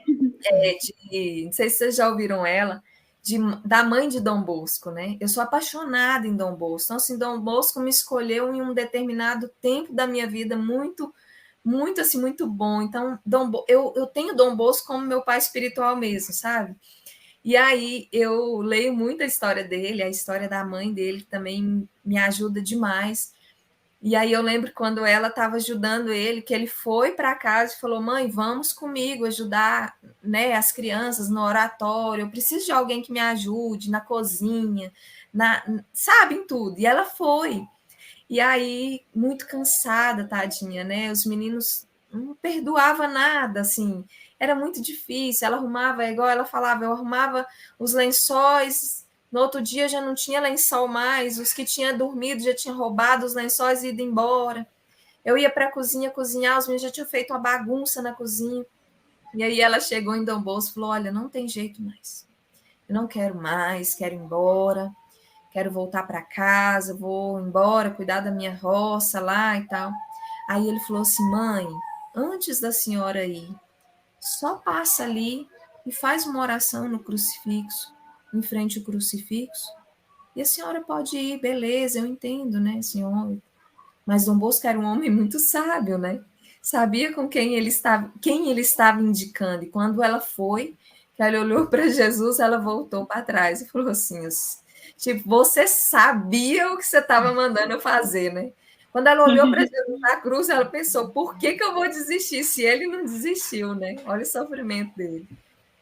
não sei se vocês já ouviram ela, da mãe de Dom Bosco, né? Eu sou apaixonada em Dom Bosco. Então, assim, Dom Bosco me escolheu em um determinado tempo da minha vida muito, muito, assim, muito bom. Então, eu tenho Dom Bosco como meu pai espiritual mesmo, sabe? E aí eu leio muito a história dele, a história da mãe dele também me ajuda demais. E aí eu lembro quando ela estava ajudando ele, que ele foi para casa e falou: "Mãe, vamos comigo ajudar, né, as crianças no oratório. Eu preciso de alguém que me ajude na cozinha, sabe, em tudo". E ela foi. E aí muito cansada, tadinha, né? Os meninos não perdoava nada, assim. Era muito difícil. Ela arrumava, igual ela falava, eu arrumava os lençóis. No outro dia já não tinha lençol mais, os que tinha dormido já tinham roubado os lençóis e ido embora. Eu ia para a cozinha cozinhar, os meninos já tinham feito uma bagunça na cozinha. E aí ela chegou em Dom Bosco e falou: "Olha, não tem jeito mais. Eu não quero mais, quero ir embora, quero voltar para casa, vou embora, cuidar da minha roça lá e tal". Aí ele falou assim: "Mãe, antes da senhora ir, só passa ali e faz uma oração no crucifixo, em frente ao crucifixo, e a senhora pode ir, beleza, eu entendo, né, senhor?". Mas Dom Bosco era um homem muito sábio, né? Sabia com quem ele estava indicando. E quando ela foi, que ela olhou para Jesus, ela voltou para trás e falou assim: tipo, você sabia o que você estava mandando eu fazer, né? Quando ela olhou para Jesus na cruz, ela pensou: por que, que eu vou desistir se ele não desistiu, né? Olha o sofrimento dele.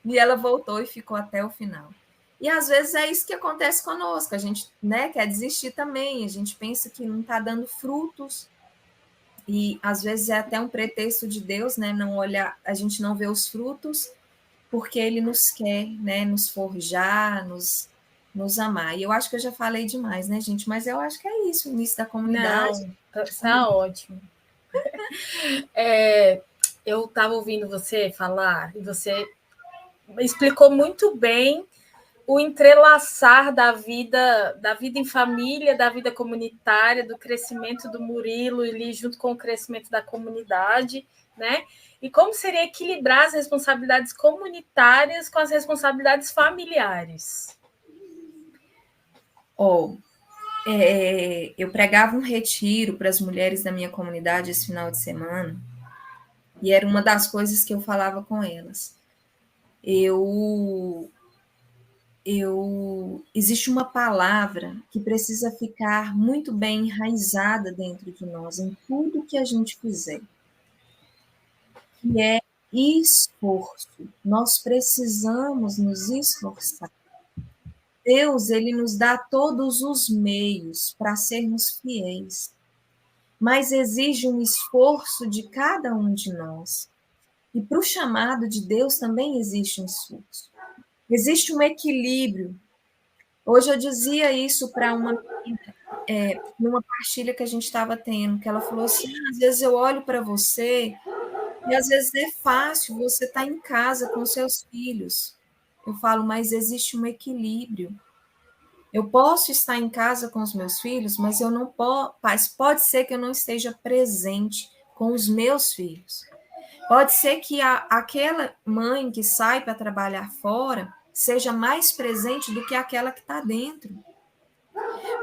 E ela voltou e ficou até o final. E às vezes é isso que acontece conosco, a gente, né, quer desistir também, a gente pensa que não está dando frutos, e às vezes é até um pretexto de Deus, né, não olhar, a gente não vê os frutos, porque ele nos quer, né, nos forjar, nos amar. E eu acho que eu já falei demais, né, gente? Mas eu acho que é isso, o início da comunidade. Não, está ótimo. É, eu estava ouvindo você falar e você explicou muito bem o entrelaçar da vida em família, da vida comunitária, do crescimento do Murilo ali junto com o crescimento da comunidade, né? E como seria equilibrar as responsabilidades comunitárias com as responsabilidades familiares? Oh, eu pregava um retiro para as mulheres da minha comunidade esse final de semana, e era uma das coisas que eu falava com elas. Existe uma palavra que precisa ficar muito bem enraizada dentro de nós, em tudo que a gente fizer, que é esforço. Nós precisamos nos esforçar. Deus, ele nos dá todos os meios para sermos fiéis, mas exige um esforço de cada um de nós. E para o chamado de Deus também existe um esforço. Existe um equilíbrio. Hoje eu dizia isso para uma menina, numa partilha que a gente estava tendo, que ela falou assim: às vezes eu olho para você e às vezes é fácil, você estar em casa com seus filhos. Eu falo, mas existe um equilíbrio. Eu posso estar em casa com os meus filhos, mas eu não posso, pode ser que eu não esteja presente com os meus filhos. Pode ser que aquela mãe que sai para trabalhar fora seja mais presente do que aquela que está dentro.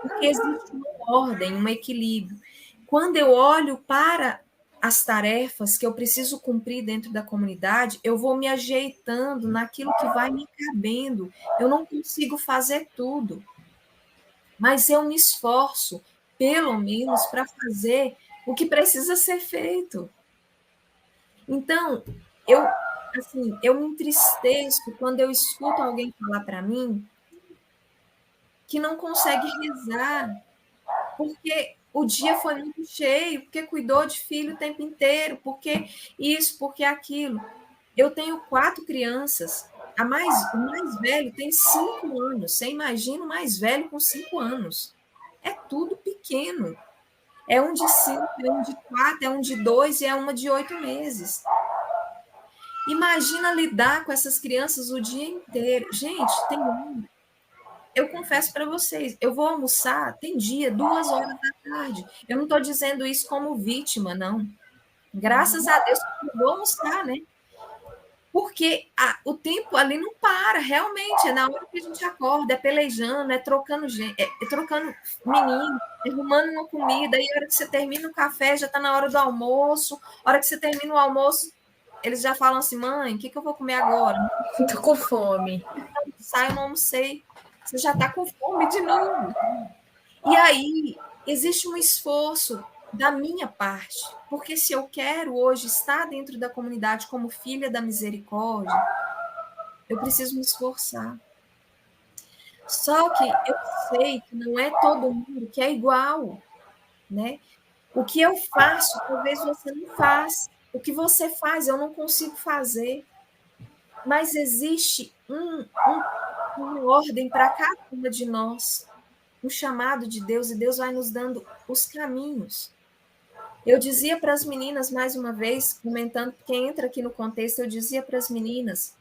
Porque existe uma ordem, um equilíbrio. Quando eu olho para as tarefas que eu preciso cumprir dentro da comunidade, eu vou me ajeitando naquilo que vai me cabendo. Eu não consigo fazer tudo, mas eu me esforço, pelo menos, para fazer o que precisa ser feito. Então, eu me entristeço quando eu escuto alguém falar para mim que não consegue rezar, porque o dia foi muito cheio, porque cuidou de filho o tempo inteiro, porque isso, porque aquilo. Eu tenho 4 crianças. O mais velho tem 5 anos. Você imagina o mais velho com 5 anos. É tudo pequeno. É um de 5, é um de 4, é um de 2 e é uma de 8 meses. Imagina lidar com essas crianças o dia inteiro. Gente, eu confesso para vocês, eu vou almoçar, tem dia, 2 horas da tarde. Eu não estou dizendo isso como vítima, não. Graças a Deus eu vou almoçar, né? Porque o tempo ali não para, realmente, é na hora que a gente acorda, é pelejando, é trocando gente, é trocando menino, é arrumando uma comida, aí a hora que você termina o café, já está na hora do almoço, a hora que você termina o almoço, eles já falam assim, mãe, o que eu vou comer agora? Tô com fome. Sai, eu não almocei. Você já está com fome de novo. E aí, existe um esforço da minha parte, porque se eu quero hoje estar dentro da comunidade como filha da misericórdia, eu preciso me esforçar. Só que eu sei que não é todo mundo que é igual, né? O que eu faço, talvez você não faça. O que você faz, eu não consigo fazer. Mas existe uma ordem para cada uma de nós, um chamado de Deus, e Deus vai nos dando os caminhos. Eu dizia para as meninas, mais uma vez, comentando, quem entra aqui no contexto, eu dizia para as meninas,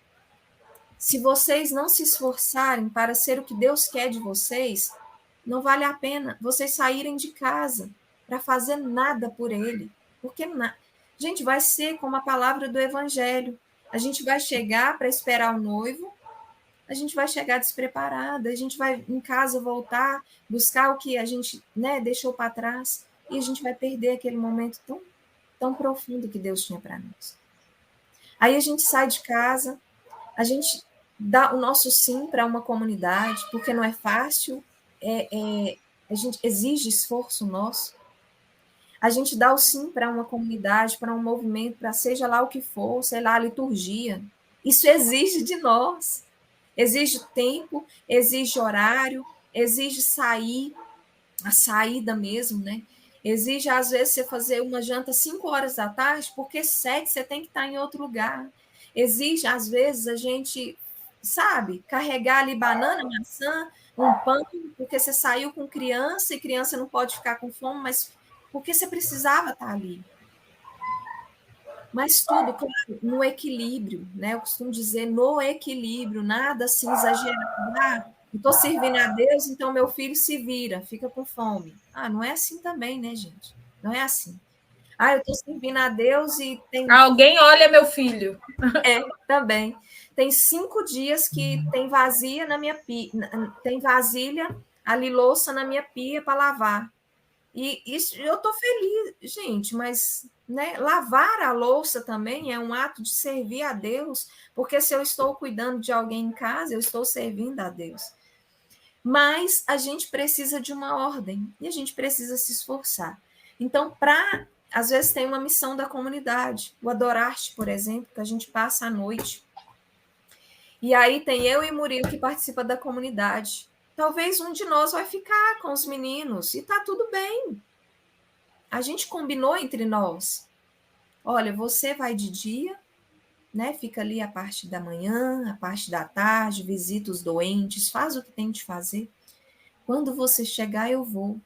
se vocês não se esforçarem para ser o que Deus quer de vocês, não vale a pena vocês saírem de casa para fazer nada por Ele. Porque, gente, vai ser como a palavra do Evangelho. A gente vai chegar para esperar o noivo, a gente vai chegar despreparada, a gente vai em casa voltar, buscar o que a gente, né, deixou para trás, e a gente vai perder aquele momento tão, tão profundo que Deus tinha para nós. Aí a gente sai de casa, a gente dá o nosso sim para uma comunidade, porque não é fácil, a gente exige esforço nosso. A gente dá o sim para uma comunidade, para um movimento, para seja lá o que for, sei lá, a liturgia. Isso exige de nós. Exige tempo, exige horário, exige sair, a saída mesmo, né? Exige, às vezes, você fazer uma janta 5 horas da tarde, porque 7 você tem que estar em outro lugar. Exige, às vezes, a gente, sabe, carregar ali banana, maçã, um pão, porque você saiu com criança e criança não pode ficar com fome, mas porque você precisava estar ali. Mas tudo, claro, no equilíbrio, né? Eu costumo dizer no equilíbrio, nada assim exagerado. Estou servindo a Deus, então meu filho se vira, fica com fome. Não é assim também, né, gente? Não é assim. Eu estou servindo a Deus e tem. Alguém olha meu filho. Também. Tem 5 dias que tem vazia na minha pia, tem vasilha, ali louça na minha pia para lavar. E isso, eu estou feliz, gente, mas né, lavar a louça também é um ato de servir a Deus, porque se eu estou cuidando de alguém em casa, eu estou servindo a Deus. Mas a gente precisa de uma ordem e a gente precisa se esforçar. Então, às vezes tem uma missão da comunidade, o Adorar-te, por exemplo, que a gente passa à noite. E aí tem eu e Murilo que participa da comunidade. Talvez um de nós vai ficar com os meninos e tá tudo bem. A gente combinou entre nós. Olha, você vai de dia, né? Fica ali a parte da manhã, a parte da tarde, visita os doentes, faz o que tem de fazer. Quando você chegar, eu vou.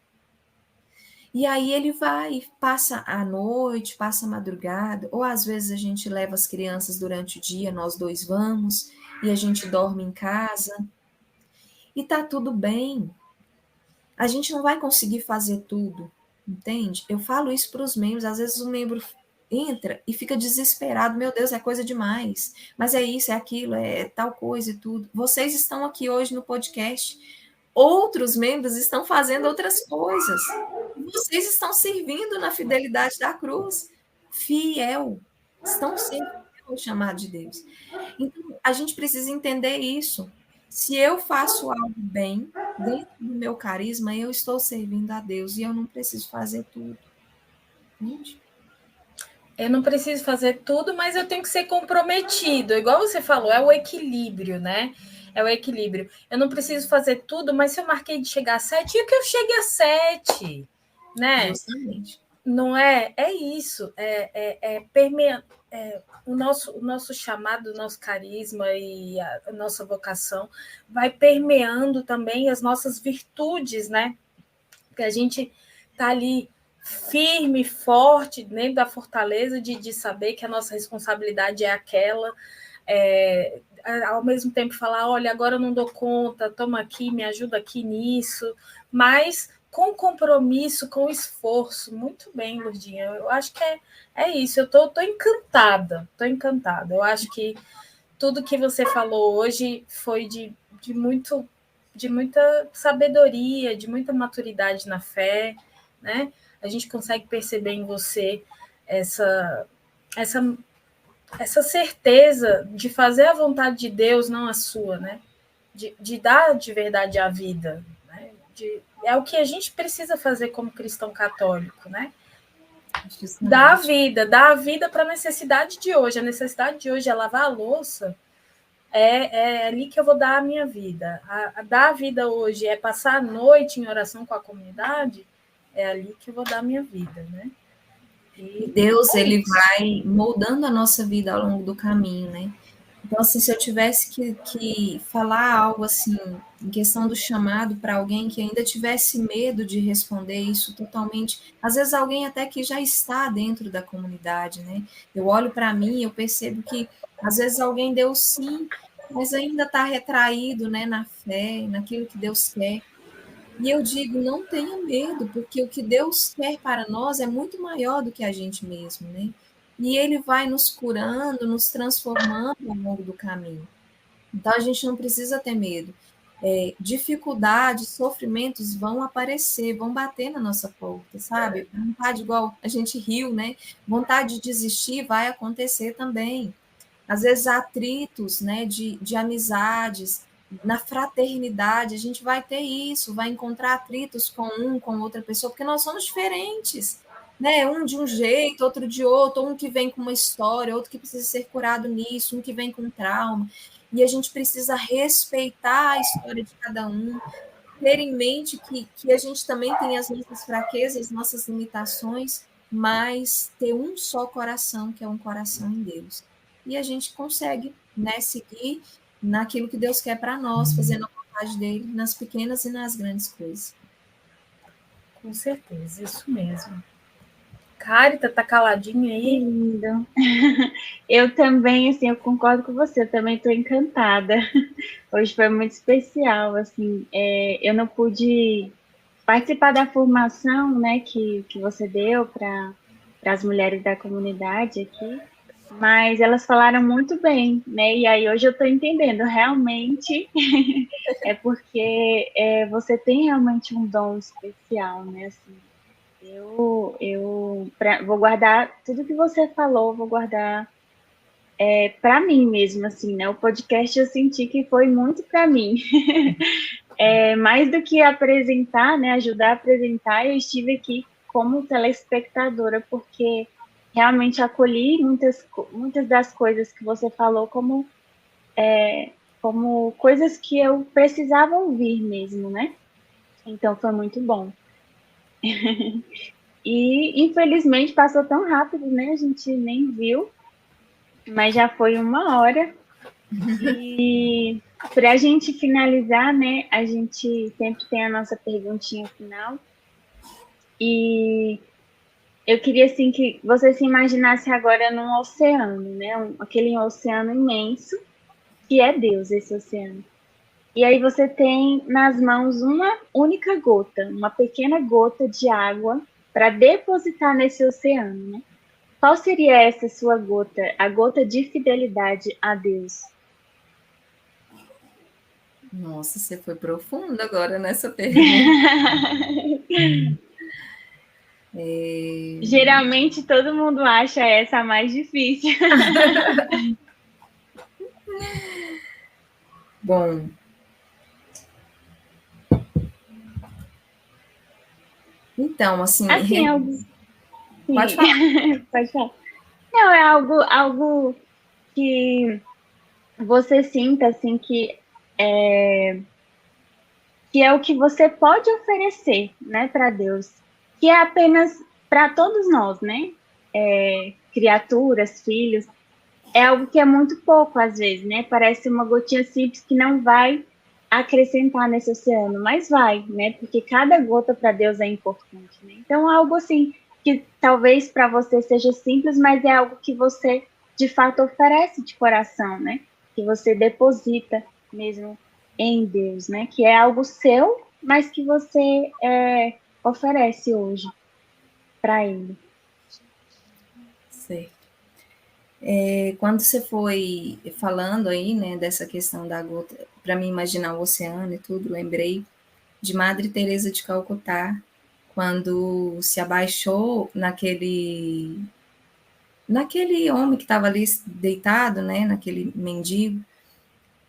E aí ele vai, passa a noite, passa a madrugada, ou às vezes a gente leva as crianças durante o dia, nós dois vamos, e a gente dorme em casa. E tá tudo bem. A gente não vai conseguir fazer tudo, entende? Eu falo isso para os membros, às vezes o membro entra e fica desesperado, meu Deus, é coisa demais, mas é isso, é aquilo, é tal coisa e tudo. Vocês estão aqui hoje no podcast, outros membros estão fazendo outras coisas, vocês estão servindo na fidelidade da cruz, fiel, estão sendo o chamado de Deus. Então, a gente precisa entender isso. Se eu faço algo bem, dentro do meu carisma, eu estou servindo a Deus e eu não preciso fazer tudo. Entende? Eu não preciso fazer tudo, mas eu tenho que ser comprometido. Igual você falou, é o equilíbrio, né? É o equilíbrio. Eu não preciso fazer tudo, mas se eu marquei de chegar às 7, e que eu chegue às 7, né? Justamente. Não é? É isso. Permear o nosso chamado, o nosso carisma e a nossa vocação vai permeando também as nossas virtudes, né? Porque a gente está ali firme, forte, dentro da fortaleza de saber que a nossa responsabilidade é aquela, ao mesmo tempo falar, olha, agora eu não dou conta, toma aqui, me ajuda aqui nisso, mas com compromisso, com esforço. Muito bem, Lourdinha, eu acho que é isso, eu tô encantada, eu acho que tudo que você falou hoje foi de muita sabedoria, de muita maturidade na fé, né? A gente consegue perceber em você essa, essa, essa certeza de fazer a vontade de Deus, não a sua, né? De dar de verdade a vida, né? É o que a gente precisa fazer como cristão católico, né? Dar a vida para a necessidade de hoje. A necessidade de hoje é lavar a louça. É ali que eu vou dar a minha vida. Dar a vida hoje é passar a noite em oração com a comunidade, é ali que eu vou dar a minha vida, né? E Deus, ele vai moldando a nossa vida ao longo do caminho, né? Então, assim, se eu tivesse que falar algo assim, em questão do chamado para alguém que ainda tivesse medo de responder isso totalmente, às vezes alguém até que já está dentro da comunidade, né? Eu olho para mim, eu percebo que às vezes alguém deu sim, mas ainda está retraído, né, na fé, naquilo que Deus quer. E eu digo, não tenha medo, porque o que Deus quer para nós é muito maior do que a gente mesmo, né? E Ele vai nos curando, nos transformando ao longo do caminho. Então a gente não precisa ter medo. Dificuldades, sofrimentos vão aparecer, vão bater na nossa porta, sabe? Vontade, igual a gente riu, né? Vontade de desistir vai acontecer também. Às vezes atritos, né, de amizades, na fraternidade, a gente vai ter isso, vai encontrar atritos com outra pessoa, porque nós somos diferentes, né? Um de um jeito, outro de outro, um que vem com uma história, outro que precisa ser curado nisso, um que vem com trauma, e a gente precisa respeitar a história de cada um, ter em mente que a gente também tem as nossas fraquezas, nossas limitações, mas ter um só coração, que é um coração em Deus. E a gente consegue, né, seguir naquilo que Deus quer para nós, fazendo a vontade dele nas pequenas e nas grandes coisas. Com certeza, isso mesmo. Carita, tá caladinha aí? Que lindo. Eu também, assim, eu concordo com você, eu também estou encantada. Hoje foi muito especial, assim, eu não pude participar da formação, né, que você deu para as mulheres da comunidade aqui, mas elas falaram muito bem, né, e aí hoje eu estou entendendo, realmente é porque você tem realmente um dom especial, né, assim. Vou guardar tudo que você falou, vou guardar para mim mesmo, assim, né? O podcast eu senti que foi muito para mim. Mais do que apresentar, né? Ajudar a apresentar, eu estive aqui como telespectadora, porque realmente acolhi muitas das coisas que você falou como coisas que eu precisava ouvir mesmo, né? Então foi muito bom. E, infelizmente, passou tão rápido, né? A gente nem viu, mas já foi 1 hora. E para a gente finalizar, né? A gente sempre tem a nossa perguntinha final. E eu queria, assim, que você se imaginasse agora num oceano, né? Aquele oceano imenso, que é Deus, esse oceano. E aí você tem nas mãos uma única gota, uma pequena gota de água para depositar nesse oceano, né? Qual seria essa sua gota, a gota de fidelidade a Deus? Nossa, você foi profunda agora nessa pergunta. Geralmente todo mundo acha essa a mais difícil. Bom, então, assim, Algo... Pode falar. Pode falar. Não, é algo que você sinta assim que que é o que você pode oferecer, né, para Deus, que é apenas para todos nós, né? Criaturas, filhos, é algo que é muito pouco às vezes, né? Parece uma gotinha simples que não vai acrescentar nesse oceano, mas vai, né? Porque cada gota para Deus é importante, né? Então, algo assim que talvez para você seja simples, mas é algo que você de fato oferece de coração, né? Que você deposita mesmo em Deus, né? Que é algo seu, mas que você oferece hoje para Ele. Certo. Quando você foi falando aí, né, dessa questão da gota, para mim imaginar o oceano e tudo, lembrei de Madre Teresa de Calcutá, quando se abaixou naquele homem que estava ali deitado, né, naquele mendigo,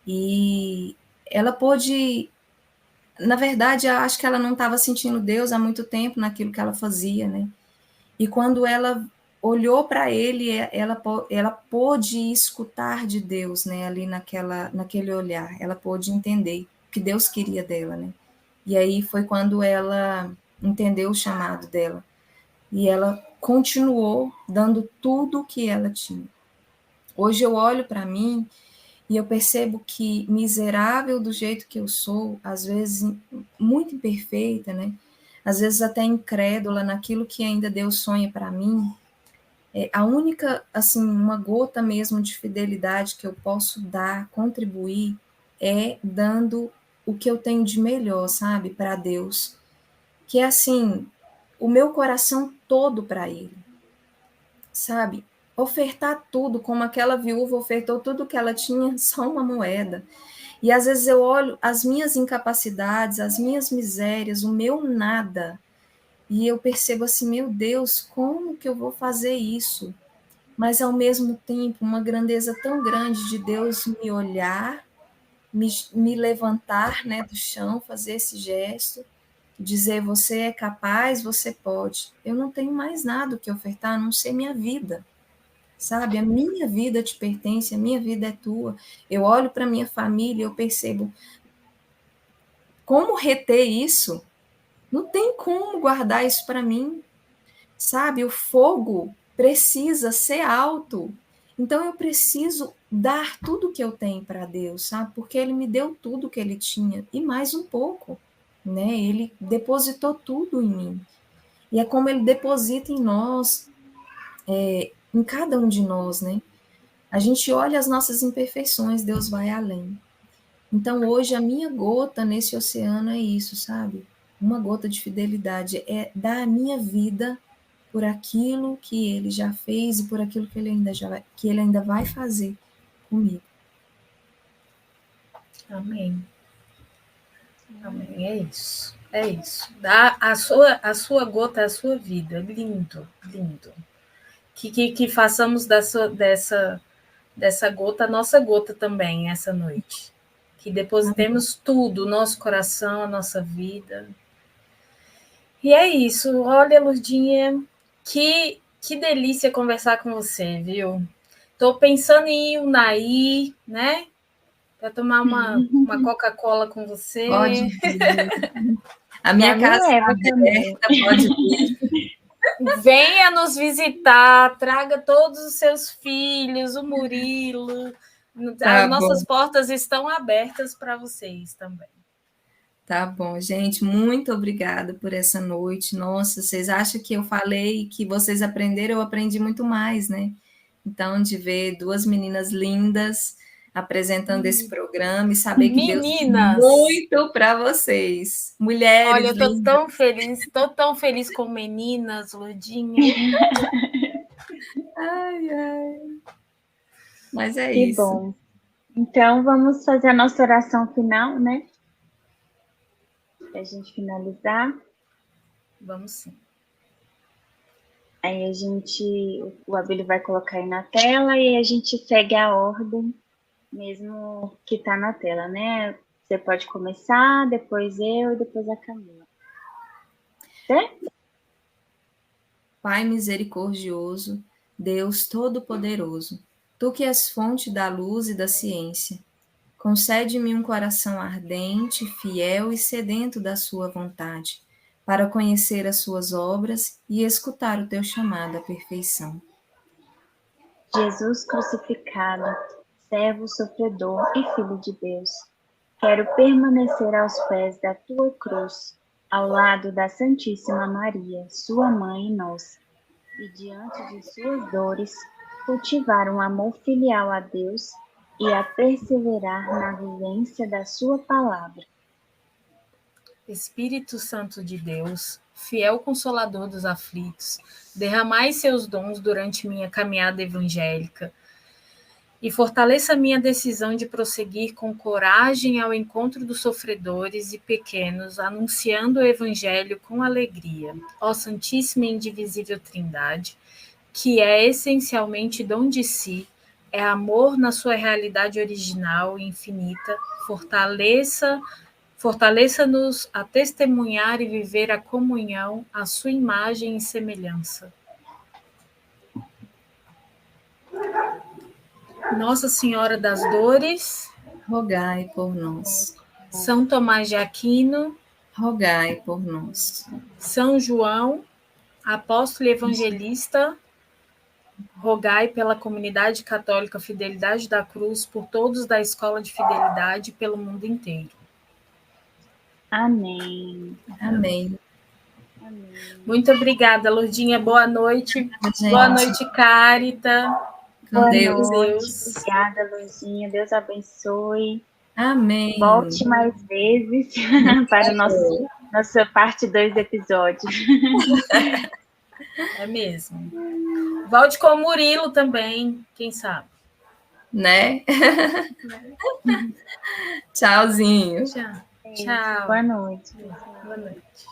e ela pôde, na verdade, eu acho que ela não estava sentindo Deus há muito tempo naquilo que ela fazia, né? E quando ela olhou para ele, ela pôde escutar de Deus, né, ali naquele olhar, ela pôde entender o que Deus queria dela, né? E aí foi quando ela entendeu o chamado dela. E ela continuou dando tudo o que ela tinha. Hoje eu olho para mim e eu percebo que, miserável do jeito que eu sou, às vezes muito imperfeita, né? Às vezes até incrédula naquilo que ainda Deus sonha para mim, a única, assim, uma gota mesmo de fidelidade que eu posso dar, contribuir, é dando o que eu tenho de melhor, sabe, para Deus. Que é assim, o meu coração todo para Ele, sabe? Ofertar tudo, como aquela viúva ofertou tudo que ela tinha, só uma moeda. E às vezes eu olho as minhas incapacidades, as minhas misérias, o meu nada, e eu percebo assim, meu Deus, como que eu vou fazer isso? Mas ao mesmo tempo, uma grandeza tão grande de Deus me olhar, me levantar, né, do chão, fazer esse gesto, dizer, você é capaz, você pode. Eu não tenho mais nada o que ofertar, a não ser minha vida. Sabe, a minha vida te pertence, a minha vida é tua. Eu olho para minha família e eu percebo como reter isso. Não tem como guardar isso para mim, sabe? O fogo precisa ser alto. Então eu preciso dar tudo o que eu tenho para Deus, sabe? Porque Ele me deu tudo o que Ele tinha e mais um pouco, né? Ele depositou tudo em mim. E é como Ele deposita em nós, em cada um de nós, né? A gente olha as nossas imperfeições, Deus vai além. Então, hoje, a minha gota nesse oceano é isso, sabe? Uma gota de fidelidade, é dar a minha vida por aquilo que ele já fez e por aquilo que ele ainda vai fazer comigo. Amém. Amém. É isso. É isso. Dá a sua gota, a sua vida. Lindo, lindo. Que façamos dessa gota a nossa gota também, essa noite. Que depositemos tudo, o nosso coração, a nossa vida. E é isso. Olha, Lurdinha, que delícia conversar com você, viu? Estou pensando em ir ao Naí, né? Para tomar uma Coca-Cola com Pode você. vir. A Já minha me casa está leva também. aberta, pode vir. Venha nos visitar, traga todos os seus filhos, o Murilo. As Tá nossas bom, portas estão abertas para vocês também. tá bom. Gente, muito obrigada por essa noite. Nossa, vocês acham que eu falei que vocês aprenderam? Eu aprendi muito mais, né? Então, de ver duas meninas lindas apresentando esse programa e saber que Deus tem Meninas, muito para vocês. olha, Mulheres eu lindas. estou tão feliz com meninas, Lurdinha. Ai, ai. Mas é Que isso. bom. Então, vamos fazer a nossa oração final, né? Para a gente finalizar. Vamos sim. Aí o Abelho vai colocar aí na tela e a gente segue a ordem mesmo que está na tela, né? Você pode começar, depois eu e depois a Camila. Certo? Pai misericordioso, Deus todo-poderoso, tu que és fonte da luz e da ciência, Concede-me um coração ardente, fiel e sedento da sua vontade, para conhecer as suas obras e escutar o teu chamado à perfeição. Jesus crucificado, servo sofredor e filho de Deus, quero permanecer aos pés da tua cruz, ao lado da Santíssima Maria, sua mãe e nossa, e diante de suas dores, cultivar um amor filial a Deus e a perseverar na vivência da sua palavra. Espírito Santo de Deus, fiel consolador dos aflitos, derramai seus dons durante minha caminhada evangélica e fortaleça minha decisão de prosseguir com coragem ao encontro dos sofredores e pequenos, anunciando o Evangelho com alegria. Ó Santíssima e Indivisível Trindade, que é essencialmente dom de si, é amor na sua realidade original e infinita, fortaleça-nos a testemunhar e viver a comunhão, a sua imagem e semelhança. Nossa Senhora das Dores, rogai por nós. São Tomás de Aquino, rogai por nós. São João, apóstolo e evangelista, rogai pela comunidade católica Fidelidade da Cruz, por todos da Escola de Fidelidade pelo mundo inteiro. Amém. Amém. Muito obrigada, Lourdinha. Boa noite. Boa noite, Cárita. Boa Deus. noite. Obrigada, Luzinha. Deus abençoe. Amém. Volte mais vezes para o nossa parte 2 do episódio. É mesmo. Volte com o Murilo também, quem sabe. Né? Tchauzinho. Tchau. Tchau. Boa noite. Boa noite.